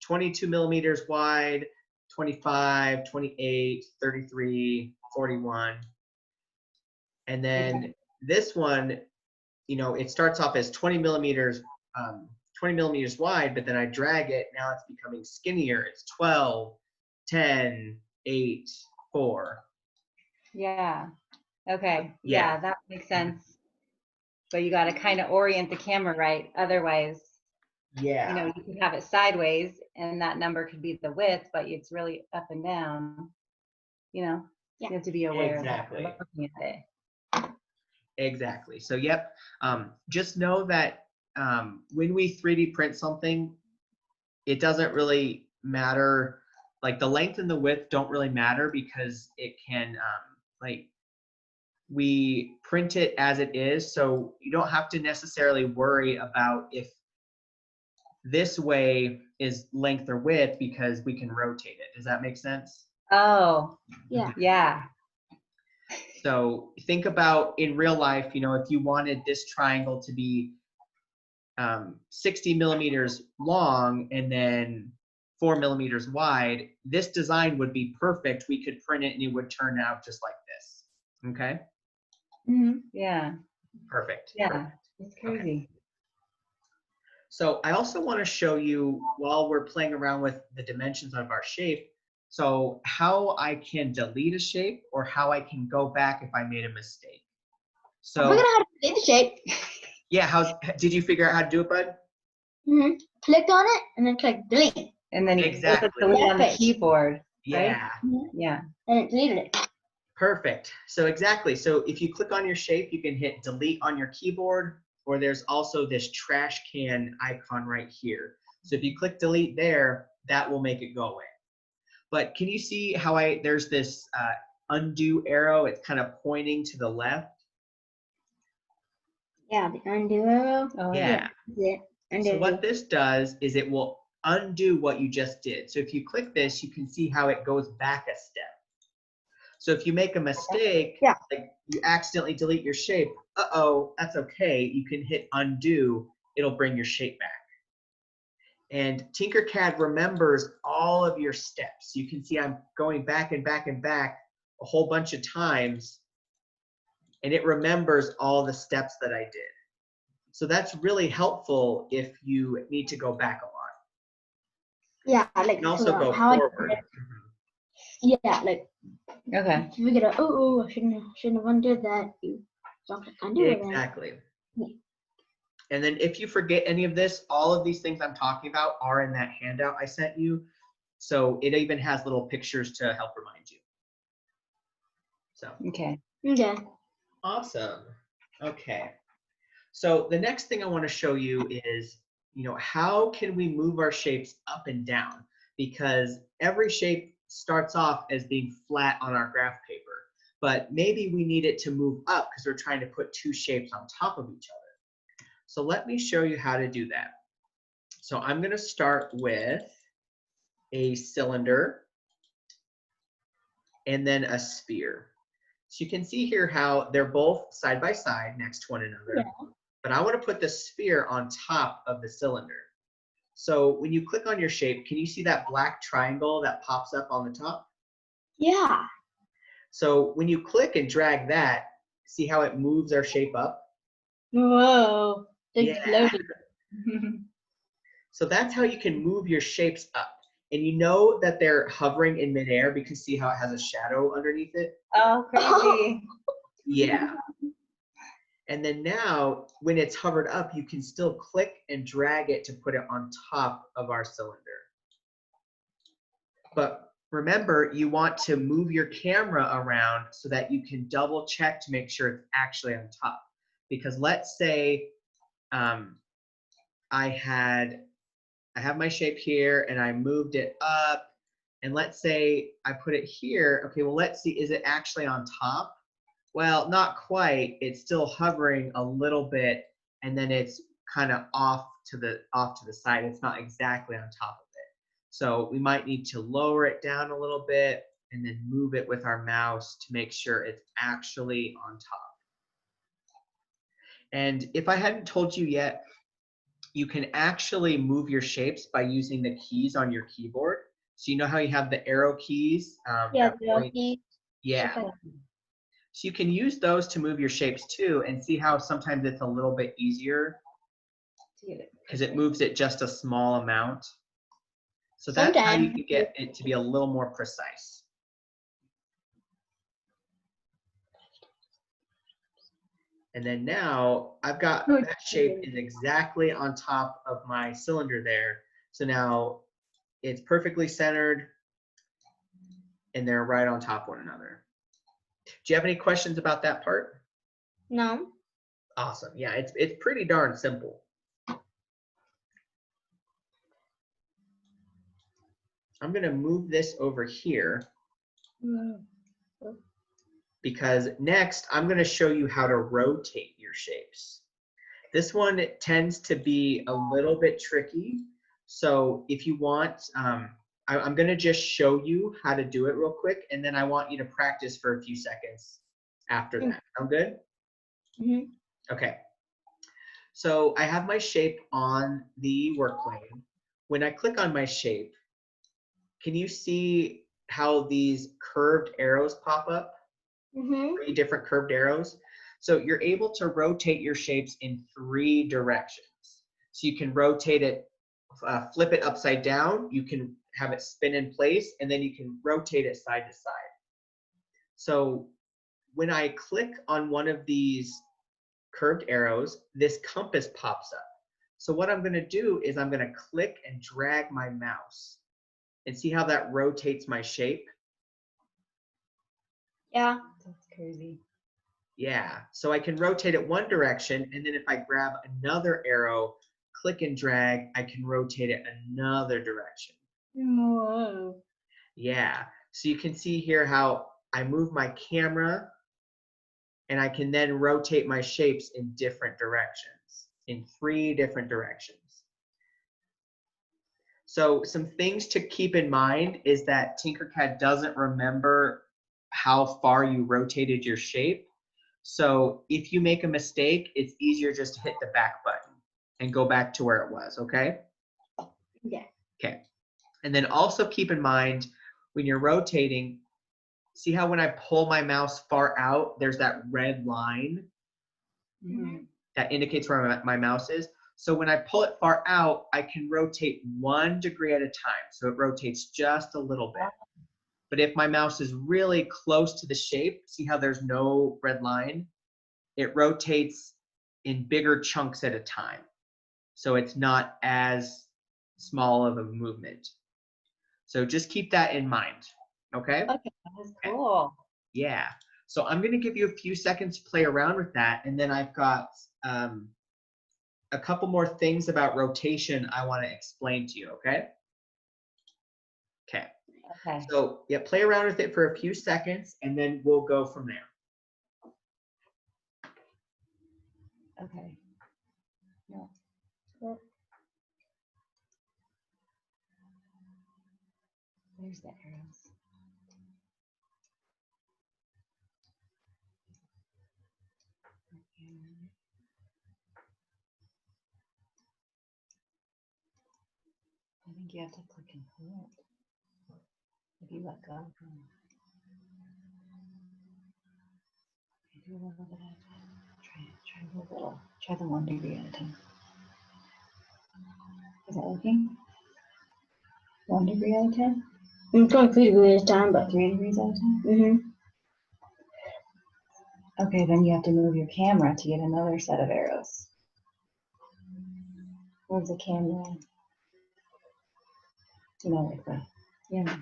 22 millimeters wide, 25, 28, 33, 41. And then this one, it starts off as 20 millimeters wide, but then I drag it, now it's becoming skinnier. It's 12, 10, 8, 4. Yeah. Okay. Yeah. Yeah, that makes sense. But you got to kind of orient the camera right. Otherwise, Yeah. you could have it sideways and that number could be the width, but it's really up and down. You have to be aware Exactly. of looking at it. Exactly. So, yep. Just know that when we 3D print something, it doesn't really matter. Like the length and the width don't really matter because it can, we print it as it is. So you don't have to necessarily worry about if this way is length or width because we can rotate it. Does that make sense? Oh, Yeah. yeah. So think about in real life, if you wanted this triangle to be 60 millimeters long and then 4 millimeters wide, this design would be perfect. We could print it and it would turn out just like this. Okay? Mm-hmm. Yeah. Perfect. Yeah. Perfect. It's crazy. Okay. So I also want to show you while we're playing around with the dimensions of our shape, so how I can delete a shape or how I can go back if I made a mistake. So I figured out how to delete the shape. Yeah, did you figure out how to do it, bud? Mm-hmm. Click on it and then click delete. And then you Exactly. delete on the keyboard. Yeah. Right? Yeah. And it deleted it. Perfect. So exactly. So if you click on your shape, you can hit delete on your keyboard, or there's also this trash can icon right here. So if you click delete there, that will make it go away. But can you see how there's this undo arrow? It's kind of pointing to the left. Yeah, the undo arrow. Oh, Yeah. Yeah. So what this does is it will undo what you just did. So if you click this, you can see how it goes back a step. So if you make a mistake, like you accidentally delete your shape, uh-oh, that's okay. You can hit undo. It'll bring your shape back. And Tinkercad remembers all of your steps. You can see I'm going back and back and back a whole bunch of times, and it remembers all the steps that I did. So that's really helpful if you need to go back a lot. Yeah, like you can also go how forward. Yeah, like Okay. if we get a I shouldn't have undid that. You don't undo it. Exactly. And then if you forget any of this, all of these things I'm talking about are in that handout I sent you. So it even has little pictures to help remind you. So. Okay. Okay. Awesome. Okay. So the next thing I want to show you is, how can we move our shapes up and down? Because every shape starts off as being flat on our graph paper, but maybe we need it to move up because we're trying to put two shapes on top of each other. So let me show you how to do that. So I'm going to start with a cylinder and then a sphere. So you can see here how they're both side by side next to one another. Yeah. But I want to put the sphere on top of the cylinder. So when you click on your shape, can you see that black triangle that pops up on the top? Yeah. So when you click and drag that, see how it moves our shape up? Whoa. Yeah. So that's how you can move your shapes up. And you know that they're hovering in midair because see how it has a shadow underneath it? Oh, crazy. Yeah. And then now, when it's hovered up, you can still click and drag it to put it on top of our cylinder. But remember, you want to move your camera around so that you can double check to make sure it's actually on top. Because let's say I have my shape here and I moved it up, and let's say I put it here. Okay, well, let's see, is it actually on top? Well, not quite. It's still hovering a little bit, and then it's kind of off to the side. It's not exactly on top of it. So we might need to lower it down a little bit and then move it with our mouse to make sure it's actually on top. And if I hadn't told you yet, you can actually move your shapes by using the keys on your keyboard. So you know how you have the arrow keys? Yeah, the arrow keys. Yeah. Okay. So you can use those to move your shapes too, and see how sometimes it's a little bit easier because it moves it just a small amount. So that's how you can get it to be a little more precise. And then now I've got that shape is exactly on top of my cylinder there. So now it's perfectly centered and they're right on top of one another. Do you have any questions about that part? No. Awesome. Yeah, it's pretty darn simple. I'm going to move this over here because next I'm going to show you how to rotate your shapes. This one tends to be a little bit tricky. So if you want, I'm going to just show you how to do it real quick, and then I want you to practice for a few seconds after that. Sound good? Mm-hmm. Okay. So I have my shape on the work plane. When I click on my shape, can you see how these curved arrows pop up? Mm-hmm. 3 different curved arrows. So you're able to rotate your shapes in 3 directions. So you can rotate it, flip it upside down, you can have it spin in place, and then you can rotate it side to side. So when I click on one of these curved arrows, this compass pops up. So what I'm going to do is I'm going to click and drag my mouse and see how that rotates my shape. Yeah. That's crazy. Yeah, so I can rotate it one direction, and then if I grab another arrow, click and drag, I can rotate it another direction. Whoa. Yeah, so you can see here how I move my camera, and I can then rotate my shapes in different directions, in 3 different directions. So some things to keep in mind is that Tinkercad doesn't remember how far you rotated your shape. So if you make a mistake, it's easier just to hit the back button and go back to where it was, okay? Yeah. Okay. And then also keep in mind when you're rotating, see how when I pull my mouse far out, there's that red line that indicates where my mouse is. So when I pull it far out, I can rotate 1 degree at a time. So it rotates just a little bit. But if my mouse is really close to the shape, see how there's no red line? It rotates in bigger chunks at a time. So it's not as small of a movement. So just keep that in mind, okay? Okay, that is cool. Yeah. So I'm going to give you a few seconds to play around with that, and then I've got a couple more things about rotation I want to explain to you, okay? Okay. Okay. So yeah, play around with it for a few seconds, and then we'll go from there. Okay. No. There's the arrows. I think you have to click and hold. If you let go. Do a little bit at a time. Try a little. Try the 1 degree at a time. Is that working? 1 degree at a time? I'm going 3 degrees at a time, but 3 degrees at a time? Okay, then you have to move your camera to get another set of arrows. Move the camera. You know, like that. Yeah.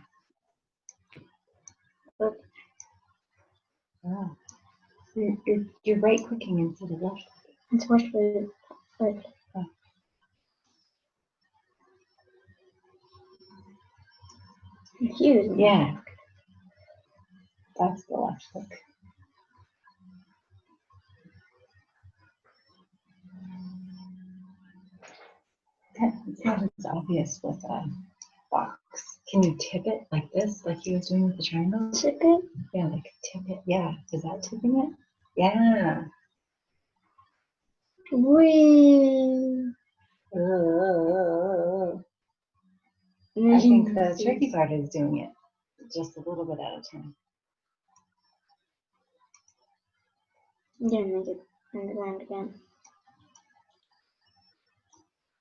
Look. Oh. You're right clicking instead of left clicking. it's much better. But huge. Yeah. That's the left click. It's not as obvious with a box. Can you tip it like this, like he was doing with the triangle? Tip it? Yeah, like tip it. Yeah. Is that tipping it? Yeah. Whee! I think the tricky part is doing it just a little bit at a time. Yeah, make it underground again.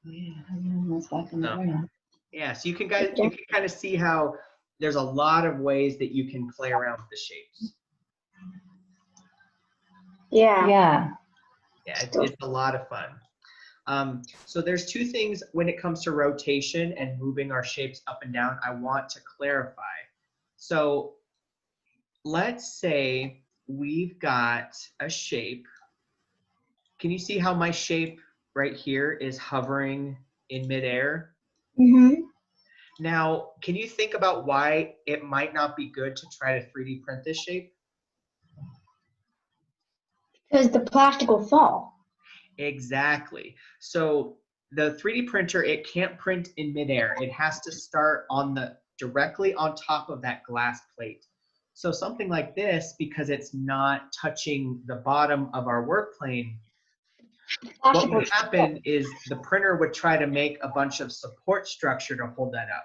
Oh, yeah, I'm almost back in the ground. Yeah, so you can kind of see how there's a lot of ways that you can play around with the shapes. Yeah. Yeah. Yeah, it's a lot of fun. So there's two things when it comes to rotation and moving our shapes up and down I want to clarify. So let's say we've got a shape. Can you see how my shape right here is hovering in midair? Now, can you think about why it might not be good to try to 3D print this shape? Because the plastic will fall. Exactly. So the 3D printer, it can't print in midair. It has to start directly on top of that glass plate. So something like this, because it's not touching the bottom of our work plane, what would happen is the printer would try to make a bunch of support structure to hold that up.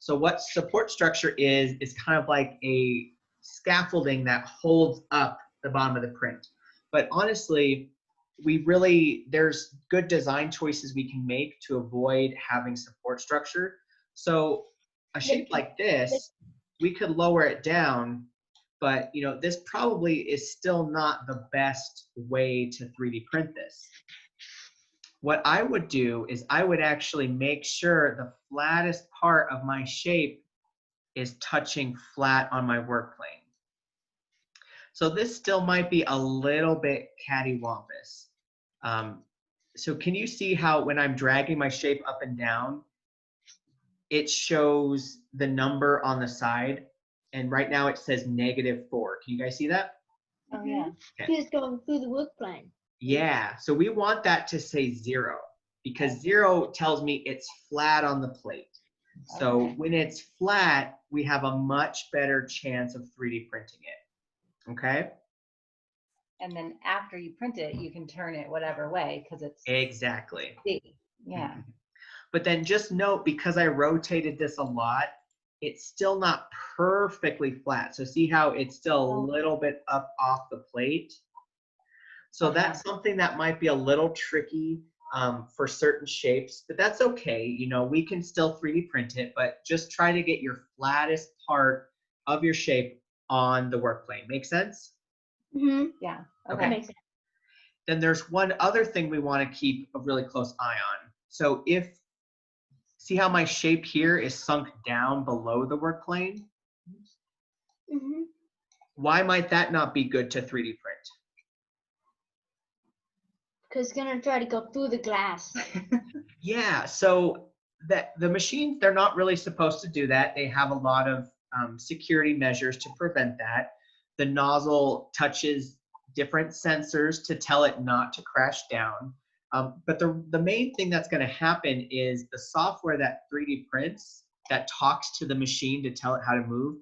So what support structure is kind of like a scaffolding that holds up the bottom of the print. But honestly, there's good design choices we can make to avoid having support structure. So a shape like this, we could lower it down, but this probably is still not the best way to 3D print this. What I would do is I would actually make sure the flattest part of my shape is touching flat on my work plane. So this still might be a little bit cattywampus. So can you see how when I'm dragging my shape up and down, it shows the number on the side? And right now it says -4. Can you guys see that? Oh, yeah. Okay. It's going through the work plane. Yeah, so we want that to say 0 because 0 tells me it's flat on the plate. So when it's flat, we have a much better chance of 3D printing it. Okay? And then after you print it, you can turn it whatever way because it's exactly. Yeah. But then just note, because I rotated this a lot, it's still not perfectly flat. So see how it's still a little bit up off the plate? So that's something that might be a little tricky for certain shapes, but that's okay. You know, we can still 3D print it, but just try to get your flattest part of your shape on the work plane. Make sense? Mm-hmm. Yeah. Okay. That makes sense. Then there's one other thing we want to keep a really close eye on. So see how my shape here is sunk down below the work plane? Mm-hmm. Why might that not be good to 3D print? Because it's gonna try to go through the glass. Yeah, so the machines, they're not really supposed to do that. They have a lot of security measures to prevent that. The nozzle touches different sensors to tell it not to crash down. But the main thing that's going to happen is the software that 3D prints, that talks to the machine to tell it how to move,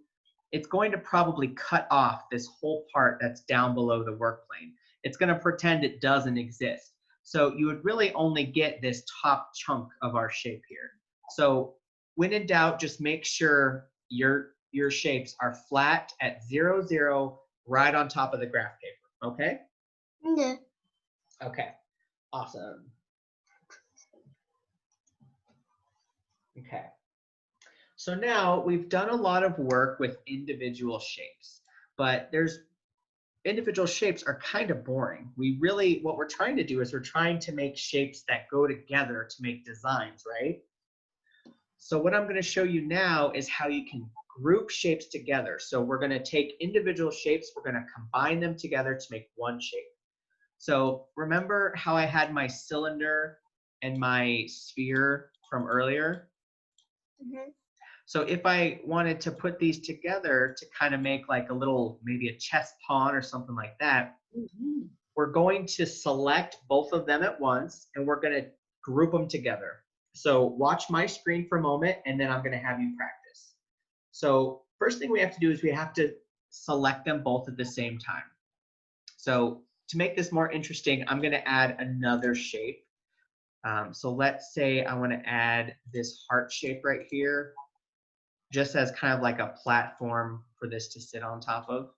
it's going to probably cut off this whole part that's down below the work plane. It's going to pretend it doesn't exist. So you would really only get this top chunk of our shape here. So when in doubt, just make sure your shapes are flat at 0, 0, right on top of the graph paper, okay? Yeah. Okay, awesome. Okay. So now we've done a lot of work with individual shapes, but individual shapes are kind of boring. What we're trying to do is we're trying to make shapes that go together to make designs, right? So what I'm going to show you now is how you can group shapes together. So we're going to take individual shapes, we're going to combine them together to make one shape. So remember how I had my cylinder and my sphere from earlier? Mm-hmm. So if I wanted to put these together to kind of make like a little, maybe a chess pawn or something like that, we're going to select both of them at once and we're going to group them together. So watch my screen for a moment and then I'm going to have you practice. So first thing we have to do is we have to select them both at the same time. So to make this more interesting, I'm going to add another shape. So let's say I want to add this heart shape right here, just as kind of like a platform for this to sit on top of.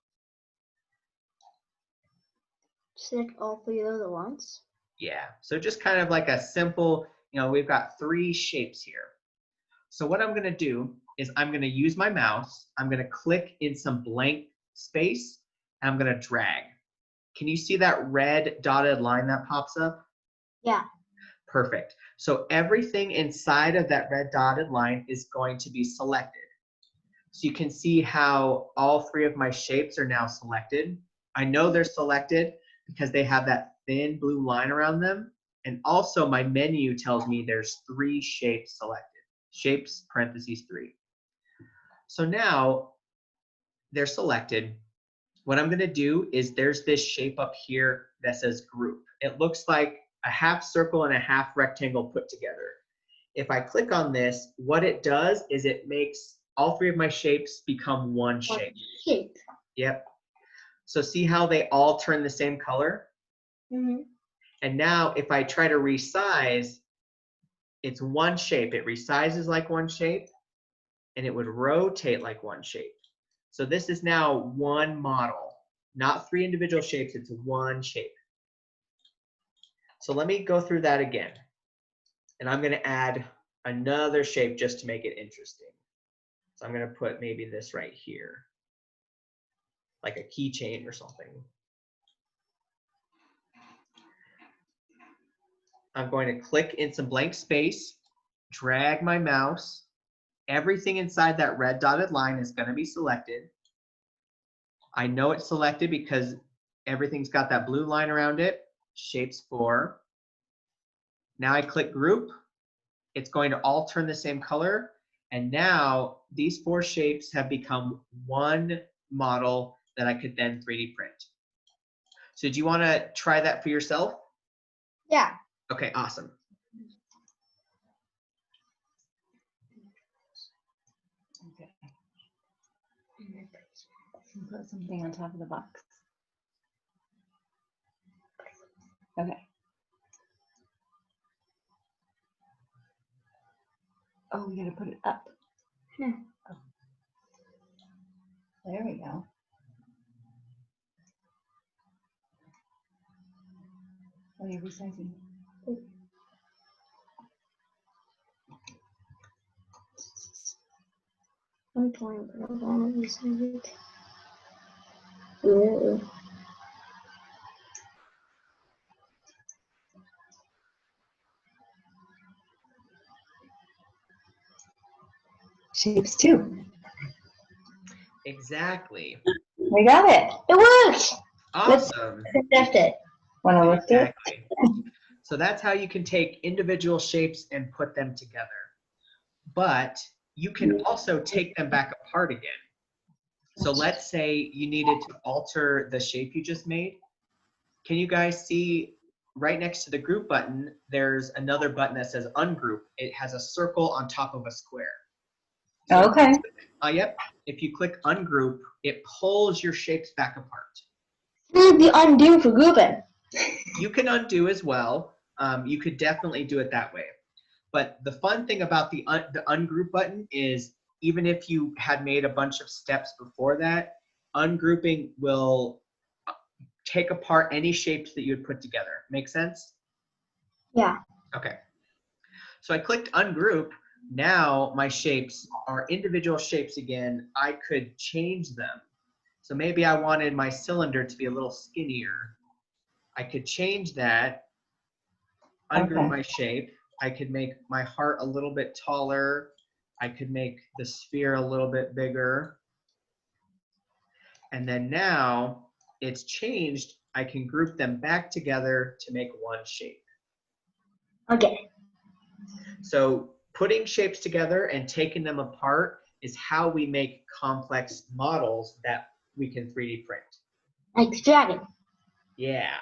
Select all 3 of the ones? Yeah, so just kind of like a simple, we've got 3 shapes here. So what I'm going to do is I'm going to use my mouse, I'm going to click in some blank space, and I'm going to drag. Can you see that red dotted line that pops up? Yeah. Perfect. So everything inside of that red dotted line is going to be selected. So you can see how all 3 of my shapes are now selected. I know they're selected because they have that thin blue line around them. And also my menu tells me there's 3 shapes selected. Shapes, parentheses 3. So now they're selected. What I'm going to do is there's this shape up here that says group. It looks like a half circle and a half rectangle put together. If I click on this, what it does is it makes all 3 of my shapes become one shape. Yep. So see how they all turn the same color? Mm-hmm. And now if I try to resize, it's one shape. It resizes like one shape, and it would rotate like one shape. So this is now one model, not 3 individual shapes, it's one shape. So let me go through that again. And I'm going to add another shape just to make it interesting. So I'm going to put maybe this right here, like a keychain or something. I'm going to click in some blank space, drag my mouse. Everything inside that red dotted line is going to be selected. I know it's selected because everything's got that blue line around it. Shapes 4. Now I click group. It's going to all turn the same color. And now these 4 shapes have become one model that I could then 3D print. So do you want to try that for yourself? Yeah. Okay, awesome. Put something on top of the box. Okay. Oh, we gotta put it up. Oh. There we go. Oh, you're resizing. I'm trying to put it on resize it. Ooh. Shapes too. Exactly. We got it. It works. Awesome. Let's test it. Want to lift it? Exactly. So that's how you can take individual shapes and put them together. But you can also take them back apart again. So let's say you needed to alter the shape you just made. Can you guys see right next to the group button, there's another button that says ungroup. It has a circle on top of a square. So Okay. Yep. If you click ungroup, it pulls your shapes back apart. The undo for grouping. You can undo as well. You could definitely do it that way. But the fun thing about the ungroup button is even if you had made a bunch of steps before that, ungrouping will take apart any shapes that you had put together. Make sense? Yeah. Okay. So I clicked ungroup. Now my shapes are individual shapes again. I could change them. So maybe I wanted my cylinder to be a little skinnier. I could change that, ungroup my shape. I could make my heart a little bit taller. I could make the sphere a little bit bigger. And then now it's changed. I can group them back together to make one shape. Okay. So putting shapes together and taking them apart is how we make complex models that we can 3D print. Like the dragon. Yeah,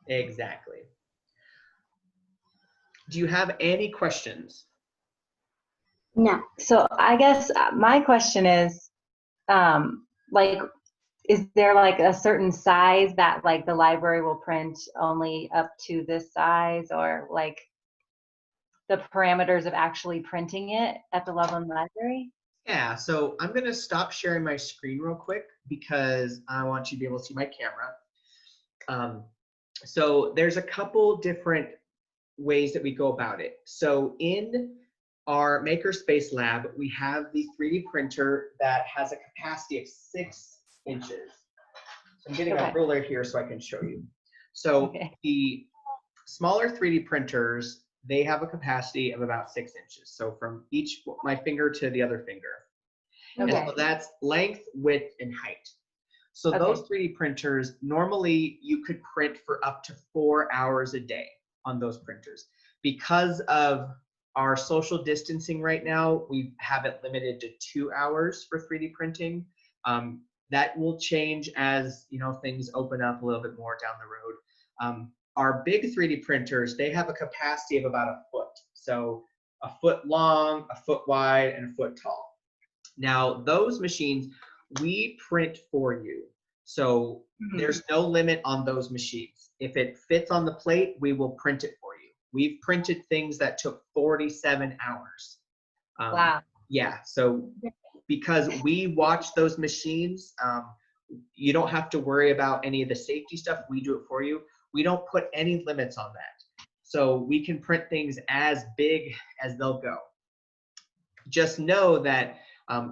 exactly. Do you have any questions? No. So I guess my question is, like, is there like a certain size that like the library will print only up to this size, or like the parameters of actually printing it at the level in the library? Yeah, so I'm gonna stop sharing my screen real quick because I want you to be able to see my camera. So there's a couple different ways that we go about it. So in our Makerspace lab, we have the 3D printer that has a capacity of 6 inches. So I'm getting a ruler here so I can show you. So the smaller 3D printers, they have a capacity of about 6 inches. So from my finger to the other finger. And so that's length, width, and height. So those 3D printers, normally you could print for up to 4 hours a day on those printers. Because of our social distancing right now, we have it limited to 2 hours for 3D printing. That will change as things open up a little bit more down the road. Our big 3D printers, they have a capacity of about a foot. So a foot long, a foot wide, and a foot tall. Now those machines, we print for you. So there's no limit on those machines. If it fits on the plate, we will print it for you. We've printed things that took 47 hours. Wow. Yeah, so because we watch those machines, you don't have to worry about any of the safety stuff. We do it for you. We don't put any limits on that. So we can print things as big as they'll go. Just know that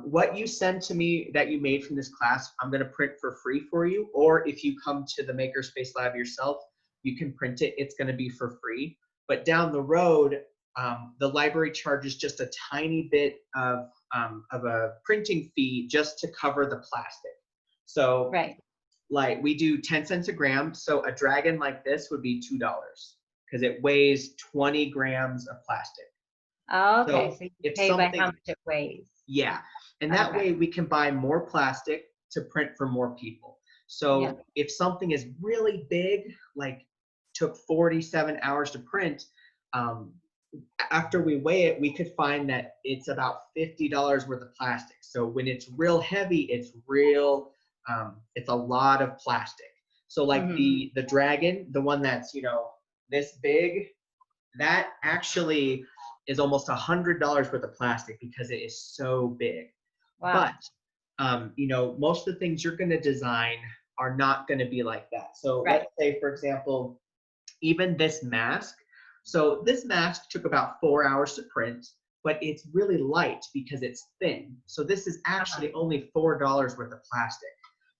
what you send to me that you made from this class, I'm going to print for free for you. Or if you come to the Makerspace Lab yourself, you can print it. It's going to be for free. But down the road, the library charges just a tiny bit of a printing fee just to cover the plastic. So like we do 10 cents a gram. So a dragon like this would be $2 because it weighs 20 grams of plastic. Oh, okay, so you if pay by how much it weighs. Yeah, and that way we can buy more plastic to print for more people. So if something is really big, like took 47 hours to print, after we weigh it, we could find that it's about $50 worth of plastic. So when it's real heavy, it's real, it's a lot of plastic. So like the dragon, the one that's, you know, this big, that actually is almost $100 worth of plastic because it is so big. Wow. But you know, most of the things you're going to design are not going to be like that. So Right. let's say, for example, even this mask. So this mask took about 4 hours to print, but it's really light because it's thin. So this is actually only $4 worth of plastic.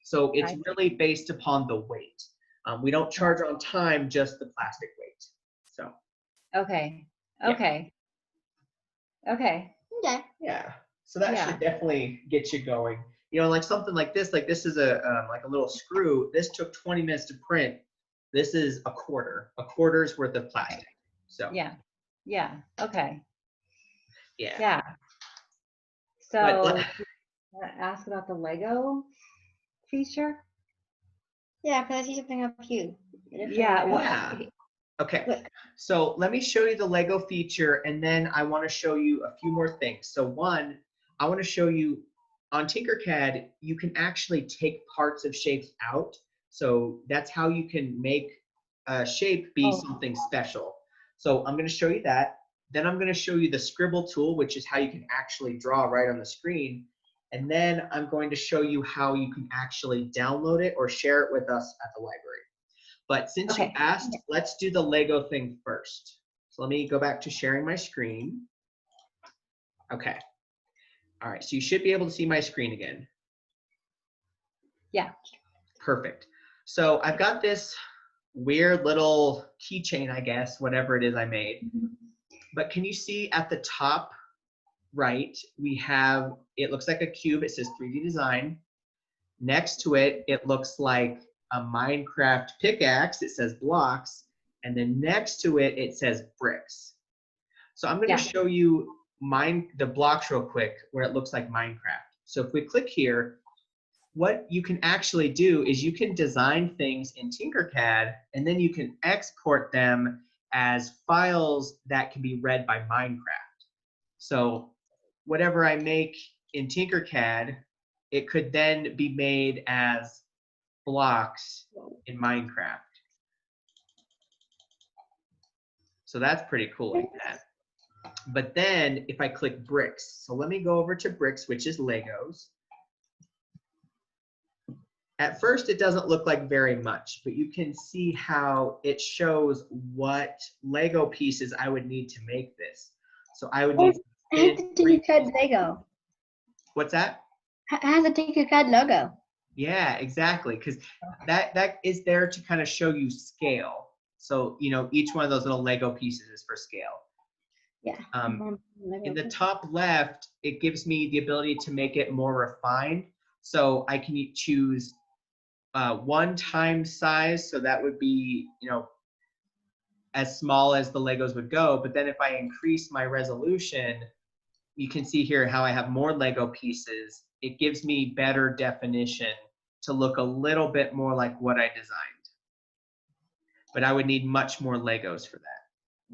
So it's really based upon the weight. We don't charge on time, just the plastic weight. So. Okay. Yeah. Okay. Okay. Okay. Yeah. So that should definitely get you going. You know, like something like this is a like a little screw. This took 20 minutes to print. This is a quarter's worth of plastic. So Yeah. Yeah. Okay. yeah. Yeah. So, But, ask about the Lego feature. Yeah, because I see something up here. Yeah. Yeah. Okay. So let me show you the Lego feature, and then I want to show you a few more things. So one, I want to show you on Tinkercad, you can actually take parts of shapes out. So that's how you can make a shape be something special. So I'm going to show you that. Then I'm going to show you the Scribble tool, which is how you can actually draw right on the screen. And then I'm going to show you how you can actually download it or share it with us at the library. But since you asked, let's do the Lego thing first. So let me go back to sharing my screen. Okay. All right, so you should be able to see my screen again. Yeah. Perfect. So I've got this weird little keychain, I guess, whatever it is I made. But can you see at the top right, we have, it looks like a cube. It says 3D design. Next to it, it looks like a Minecraft pickaxe. It says blocks. And then next to it, it says bricks. So I'm going to show you the blocks real quick where it looks like Minecraft. So if we click here, what you can actually do is you can design things in Tinkercad, and then you can export them as files that can be read by Minecraft. So whatever I make in Tinkercad, it could then be made as blocks in Minecraft. So that's pretty cool like that. But then if I click bricks, so let me go over to bricks, which is Legos. At first, it doesn't look like very much, but you can see how it shows what Lego pieces I would need to make this. So I would need. It has the Tinkercad Lego. What's that? It has a Tinkercad logo. Yeah, exactly, because that is there to kind of show you scale. So you know each one of those little Lego pieces is for scale. Yeah. In the top left, it gives me the ability to make it more refined. So I can choose 1 times size, so that would be, you know, as small as the Legos would go. But then if I increase my resolution, you can see here how I have more Lego pieces. It gives me better definition to look a little bit more like what I designed. But I would need much more Legos for that.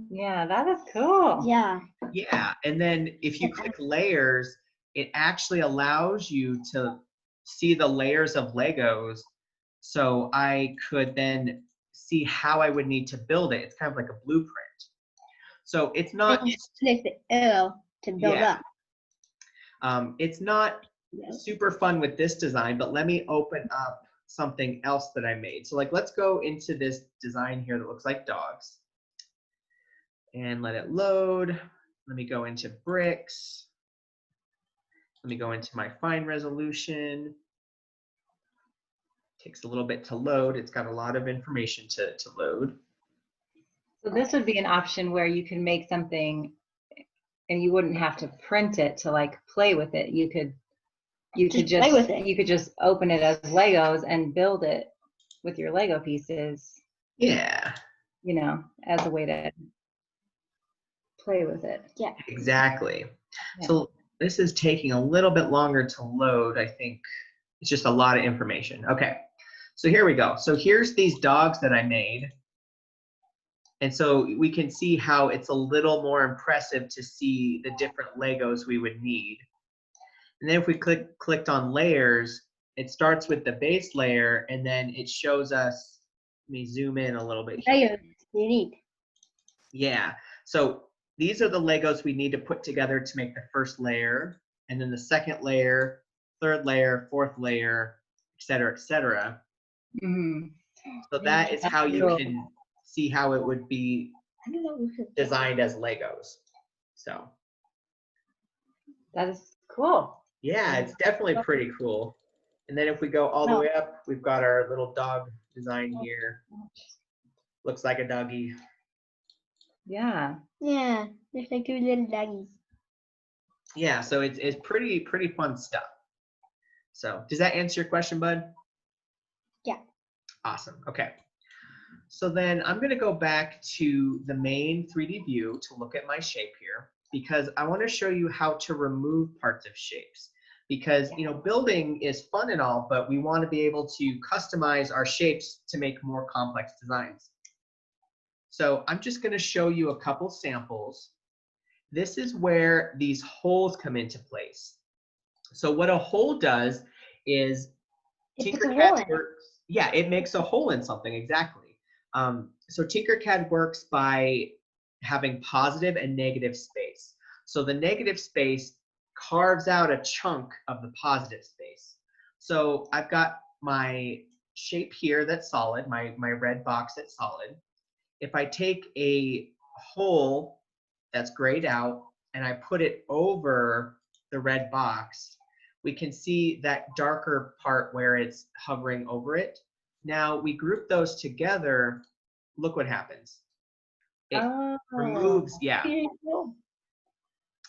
Yeah, that is cool. Yeah. Yeah, and then if you click layers, it actually allows you to see the layers of Legos. So I could then see how I would need to build it. It's kind of like a blueprint. So it's not. Just click the arrow to build up. It's not super fun with this design, but let me open up something else that I made. So like, let's go into this design here that looks like dogs. And let it load. Let me go into bricks. Let me go into my fine resolution. Takes a little bit to load. It's got a lot of information to load. So this would be an option where you can make something and you wouldn't have to print it to like play with it. You could just play with it. You could just open it as Legos and build it with your Lego pieces. Yeah. You know, as a way to play with it. Yeah. Exactly. Yeah. So this is taking a little bit longer to load. I think it's just a lot of information. Okay. So here we go. So here's these dogs that I made. And so we can see how it's a little more impressive to see the different Legos we would need. And then if we clicked on layers, it starts with the base layer, and then it shows us, let me zoom in a little bit here. Layers you need. Yeah, so these are the Legos we need to put together to make the first layer, and then the second layer, third layer, fourth layer, et cetera, et cetera. So that is how you can see how it would be designed as Legos. So that is cool. yeah, it's definitely pretty cool. And then if we go all the way up, we've got our little dog design here. Looks like a doggy. Yeah. Yeah, there's like 2 little doggies. Yeah, so it's pretty fun stuff. So does that answer your question, bud? Yeah. Awesome. Okay. So then I'm going to go back to the main 3D view to look at my shape here, because I want to show you how to remove parts of shapes. Because, you know, building is fun and all, but we want to be able to customize our shapes to make more complex designs. So I'm just going to show you a couple samples. This is where these holes come into place. So what a hole does is Tinkercad works. Yeah, it makes a hole in something, exactly. So Tinkercad works by having positive and negative space. So the negative space carves out a chunk of the positive space. So I've got my shape here that's solid, my red box that's solid. If I take a hole that's grayed out and I put it over the red box, we can see that darker part where it's hovering over it. Now we group those together, look what happens. It removes, yeah.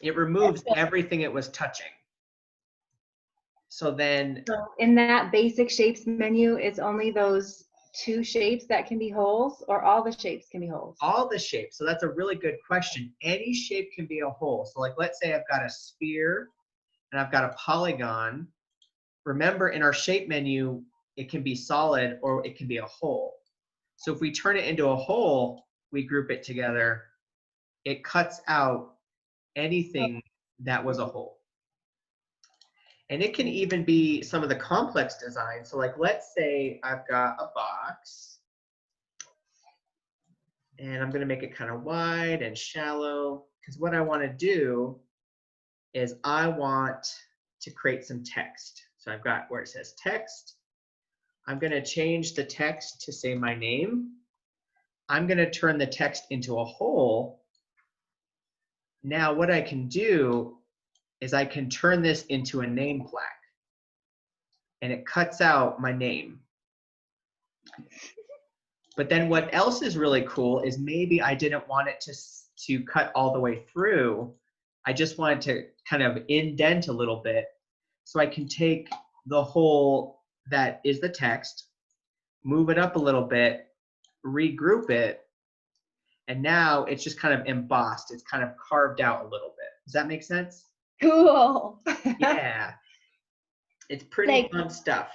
It removes everything it was touching. So then. So in that basic shapes menu, it's only those 2 shapes that can be holes, or all the shapes can be holes? All the shapes. So that's a really good question. Any shape can be a hole. So like, let's say I've got a sphere and I've got a polygon. Remember, in our shape menu, it can be solid or it can be a hole. So if we turn it into a hole, we group it together. It cuts out anything that was a hole. And it can even be some of the complex design. So like, let's say I've got a box and I'm gonna make it kind of wide and shallow, because what I wanna do is I want to create some text. So I've got where it says text. I'm gonna change the text to say my name. I'm gonna turn the text into a hole. Now what I can do is I can turn this into a name plaque, and it cuts out my name. But then what else is really cool is maybe I didn't want it to cut all the way through. I just wanted to kind of indent a little bit. So I can take the hole that is the text, move it up a little bit, regroup it, and now it's just kind of embossed. It's kind of carved out a little bit. Does that make sense? Cool. Yeah. It's pretty fun stuff.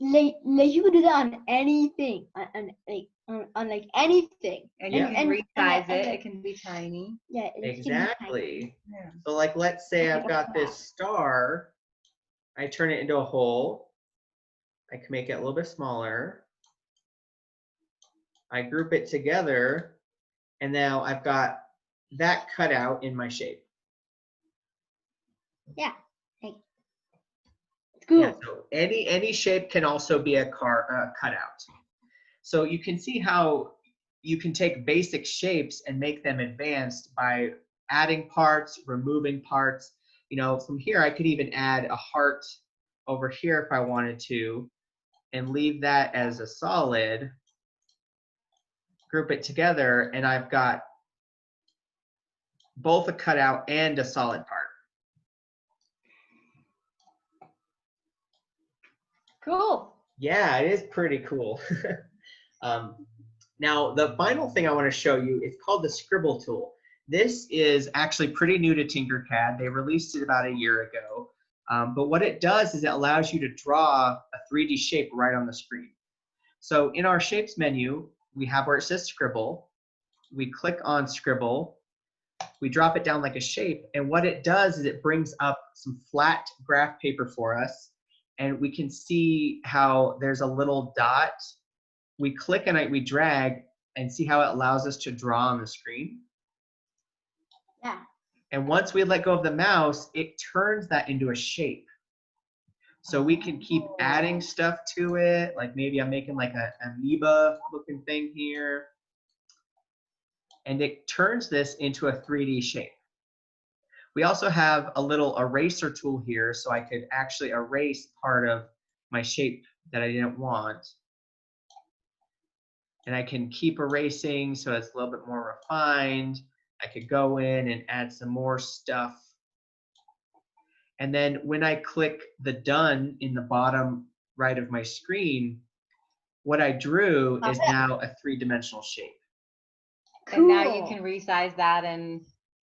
Like you could do that on anything, on like anything. And you can resize it. It can be tiny. Yeah. Exactly. Yeah. So like, let's say I've got this star. I turn it into a hole. I can make it a little bit smaller. I group it together, and now I've got that cut out in my shape. Yeah. Cool. Yeah, so any shape can also be a cutout. So you can see how you can take basic shapes and make them advanced by adding parts, removing parts. You know, from here I could even add a heart over here if I wanted to, and leave that as a solid, group it together, and I've got both a cutout and a solid part. Cool. Yeah, it is pretty cool. Now, the final thing I want to show you is called the Scribble tool. This is actually pretty new to Tinkercad. They released it about a year ago. But what it does is it allows you to draw a 3D shape right on the screen. So in our Shapes menu, we have where it says Scribble. we click on Scribble, we drop it down like a shape, and what it does is it brings up some flat graph paper for us, and we can see how there's a little dot. We click on it, we drag, and see how it allows us to draw on the screen? Yeah. And once we let go of the mouse, it turns that into a shape. So we can keep adding stuff to it. Like maybe I'm making like a amoeba looking thing here. And it turns this into a 3D shape. We also have a little eraser tool here, so I could actually erase part of my shape that I didn't want. And I can keep erasing so it's a little bit more refined. I could go in and add some more stuff. And then when I click the done in the bottom right of my screen, what I drew is now a 3-dimensional shape. Cool. And now you can resize that and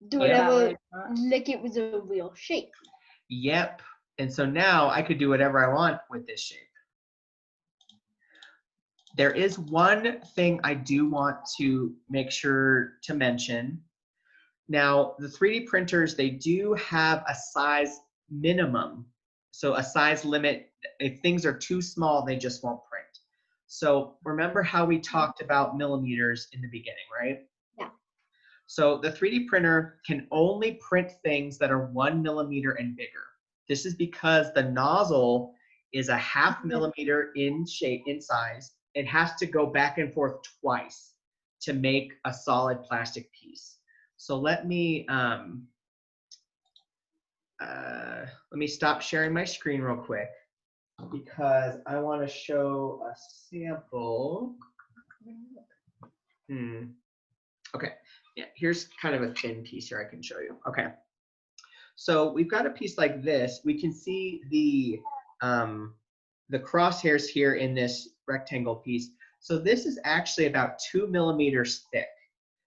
do whatever, like it was a real shape. Yep. And so now I could do whatever I want with this shape. There is one thing I do want to make sure to mention. Now, the 3D printers, they do have a size minimum. So a size limit, if things are too small, they just won't print. So remember how we talked about millimeters in the beginning, right? Yeah. So the 3D printer can only print things that are 1 millimeter and bigger. This is because the nozzle is a 0.5 millimeter in shape, in size. It has to go back and forth twice to make a solid plastic piece. So let me stop sharing my screen real quick because I want to show a sample. Okay, yeah, here's kind of a thin piece here I can show you. Okay, so we've got a piece like this. We can see the crosshairs here in this rectangle piece. So this is actually about 2 millimeters thick.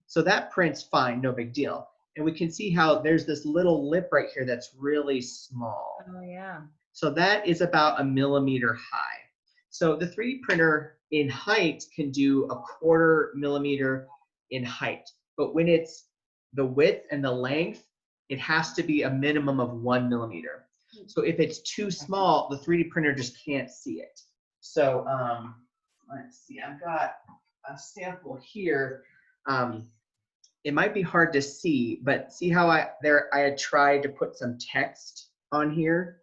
So that prints fine, no big deal. And we can see how there's this little lip right here that's really small. Oh, yeah. So that is about 1 millimeter high. So the 3D printer in height can do 1/4 millimeter in height. But when it's the width and the length, it has to be a minimum of 1 millimeter. So if it's too small, the 3D printer just can't see it. So let's see, I've got a sample here. It might be hard to see, but see how I had tried to put some text on here?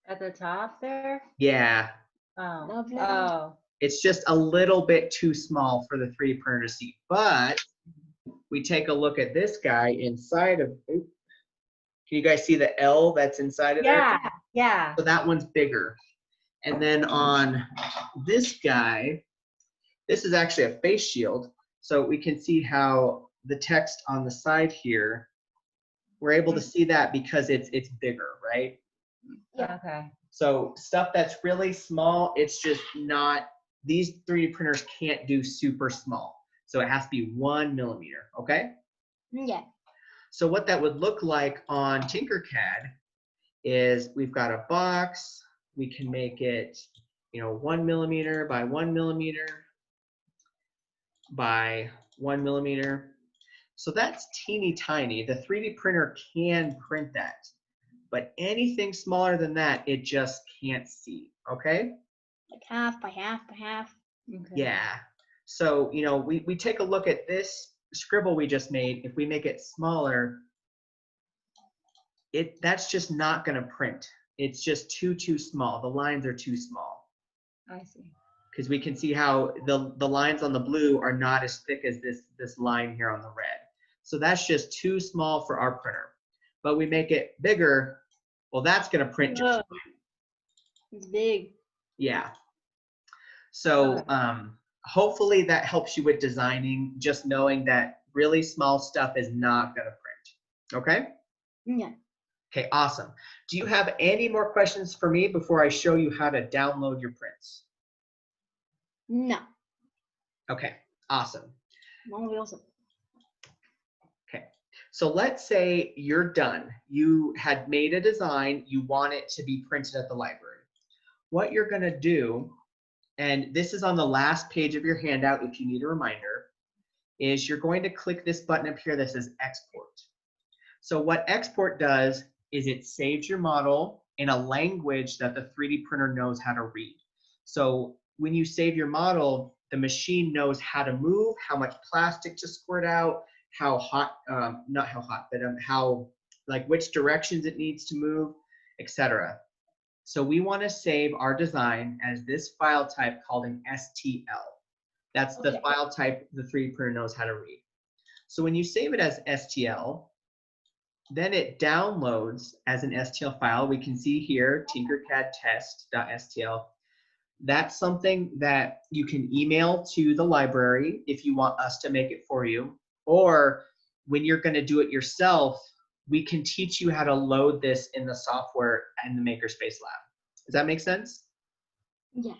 At the top there? Yeah. Oh. Lovely. Oh. It's just a little bit too small for the 3D printer to see. But we take a look at this guy inside of, oops, can you guys see the L that's inside of there? Yeah, yeah. So that one's bigger. And then on this guy, this is actually a face shield. So we can see how the text on the side here, we're able to see that because it's bigger, right? Yeah. Okay. So stuff that's really small, it's just not, these 3D printers can't do super small. So it has to be 1 millimeter, okay? Yeah. So what that would look like on Tinkercad is we've got a box. We can make it, 1 millimeter by 1 millimeter by 1 millimeter. So that's teeny tiny. The 3D printer can print that, but anything smaller than that, it just can't see, okay? Like 1/2 by 1/2 by 1/2. Okay. Yeah. So, we take a look at this scribble we just made. If we make it smaller, that's just not going to print. It's just too small. The lines are too small. I see. Because we can see how the lines on the blue are not as thick as this line here on the red. So that's just too small for our printer. But we make it bigger, well, that's going to print just fine. It's big. Yeah. So hopefully that helps you with designing, just knowing that really small stuff is not going to print. Okay? Yeah. Okay, awesome. Do you have any more questions for me before I show you how to download your prints? No. Okay, awesome. Awesome. Okay, so let's say you're done. You had made a design, you want it to be printed at the library. What you're gonna do, and this is on the last page of your handout if you need a reminder, is you're going to click this button up here that says export. So what export does is it saves your model in a language that the 3D printer knows how to read. So when you save your model, the machine knows how to move, how much plastic to squirt out, how hot, not how hot, but how, like which directions it needs to move, etc. So we want to save our design as this file type called an STL. That's the file type the 3D printer knows how to read. So when you save it as STL, then it downloads as an STL file. We can see here, Tinkercad test.stl. That's something that you can email to the library if you want us to make it for you. Or when you're going to do it yourself, we can teach you how to load this in the software and the Makerspace Lab. Does that make sense? Yeah.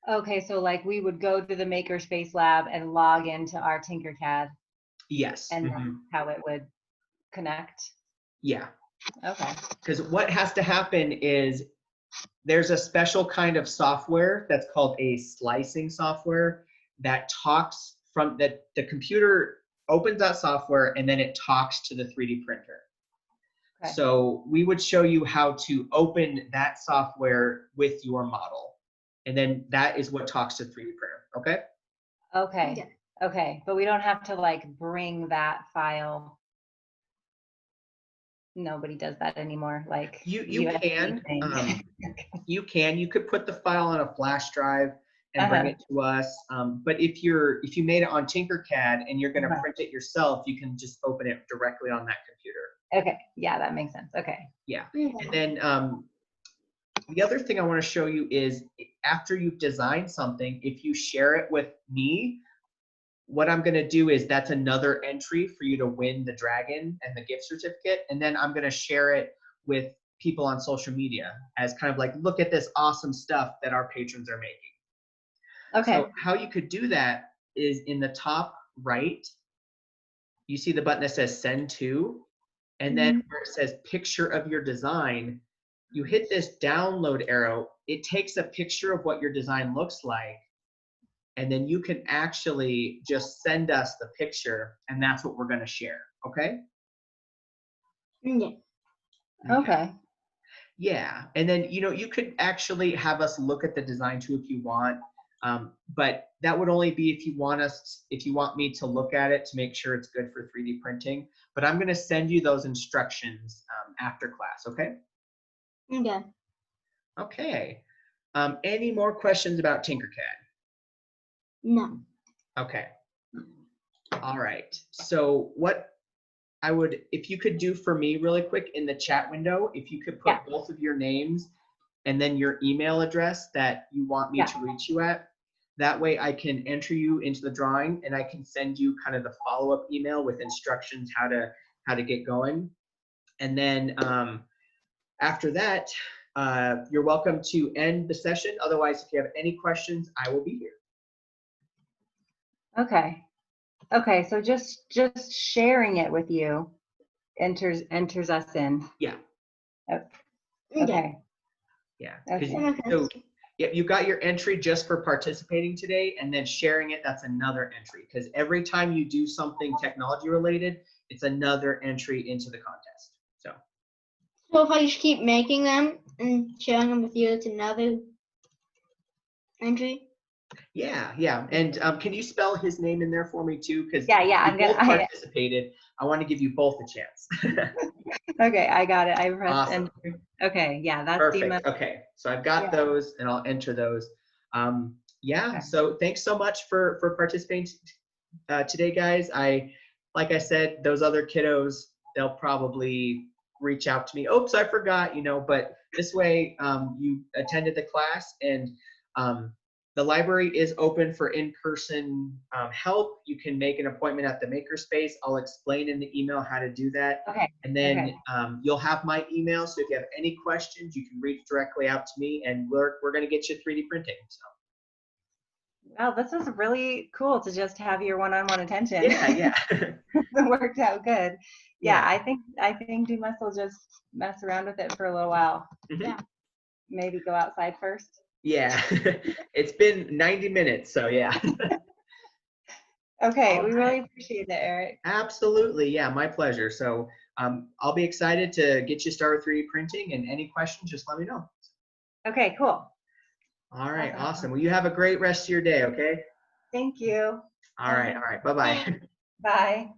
Okay, so like we would go to the Makerspace Lab and log into our Tinkercad. Yes. And that's how it would connect. Yeah. Okay. Because what has to happen is there's a special kind of software that's called a slicing software that talks from that the computer opens that software and then it talks to the 3D printer. Okay. So we would show you how to open that software with your model. And then that is what talks to 3D printer, okay? Okay. Yeah. Okay, but we don't have to like bring that file. Nobody does that anymore. Like you can. You could put the file on a flash drive and bring it to us. But if you made it on Tinkercad and you're going to print it yourself, you can just open it directly on that computer. Okay. Yeah, that makes sense. Okay. Yeah. And then the other thing I want to show you is after you've designed something, if you share it with me, what I'm going to do is that's another entry for you to win the dragon and the gift certificate. And then I'm going to share it with people on social media as kind of like, look at this awesome stuff that our patrons are making. Okay. So how you could do that is in the top right, you see the button that says send to, and then where it says picture of your design, you hit this download arrow. It takes a picture of what your design looks like. And then you can actually just send us the picture, and that's what we're going to share. Okay? Yeah. Okay. Yeah. And then, you could actually have us look at the design too if you want. But that would only be if you want me to look at it to make sure it's good for 3D printing. But I'm going to send you those instructions after class. Okay? Okay. Okay. Any more questions about Tinkercad? No. Okay. All right. So what if you could do for me really quick in the chat window, if you could put both of your names and then your email address that you want me to reach you at, that way I can enter you into the drawing and I can send you kind of the follow-up email with instructions how to get going. And then after that, you're welcome to end the session. Otherwise, if you have any questions, I will be here. Okay. Okay, so just sharing it with you enters us in. Yeah. Okay. Yeah. So you got your entry just for participating today, and then sharing it, that's another entry. Because every time you do something technology related, it's another entry into the contest. So if I just keep making them and sharing them with you, it's another entry? Yeah. And can you spell his name in there for me too? Because I'm both participated. I want to give you both a chance. Okay, I got it. I pressed enter. Okay, yeah, that's perfect. Okay, so I've got those, and I'll enter those. Okay. So thanks so much for participating today, guys. Like I said, those other kiddos, they'll probably reach out to me. Oops, I forgot. But this way, you attended the class, and the library is open for in-person help. You can make an appointment at the Makerspace. I'll explain in the email how to do that. Okay. And then you'll have my email. So if you have any questions, you can reach directly out to me, and we're going to get you 3D printing. So. Wow, this was really cool to just have your one-on-one attention. Yeah. It worked out good. Yeah, I think Dumas will just mess around with it for a little while. Yeah. Maybe go outside first. Yeah, it's been 90 minutes, so yeah. Okay, All we right. really appreciate it, Eric. Absolutely. Yeah, my pleasure. So I'll be excited to get you started with 3D printing, and any questions, just let me know. Okay, cool. All right. Awesome. Well, you have a great rest of your day. Okay. Thank you. All right. All right. Bye-bye. Bye.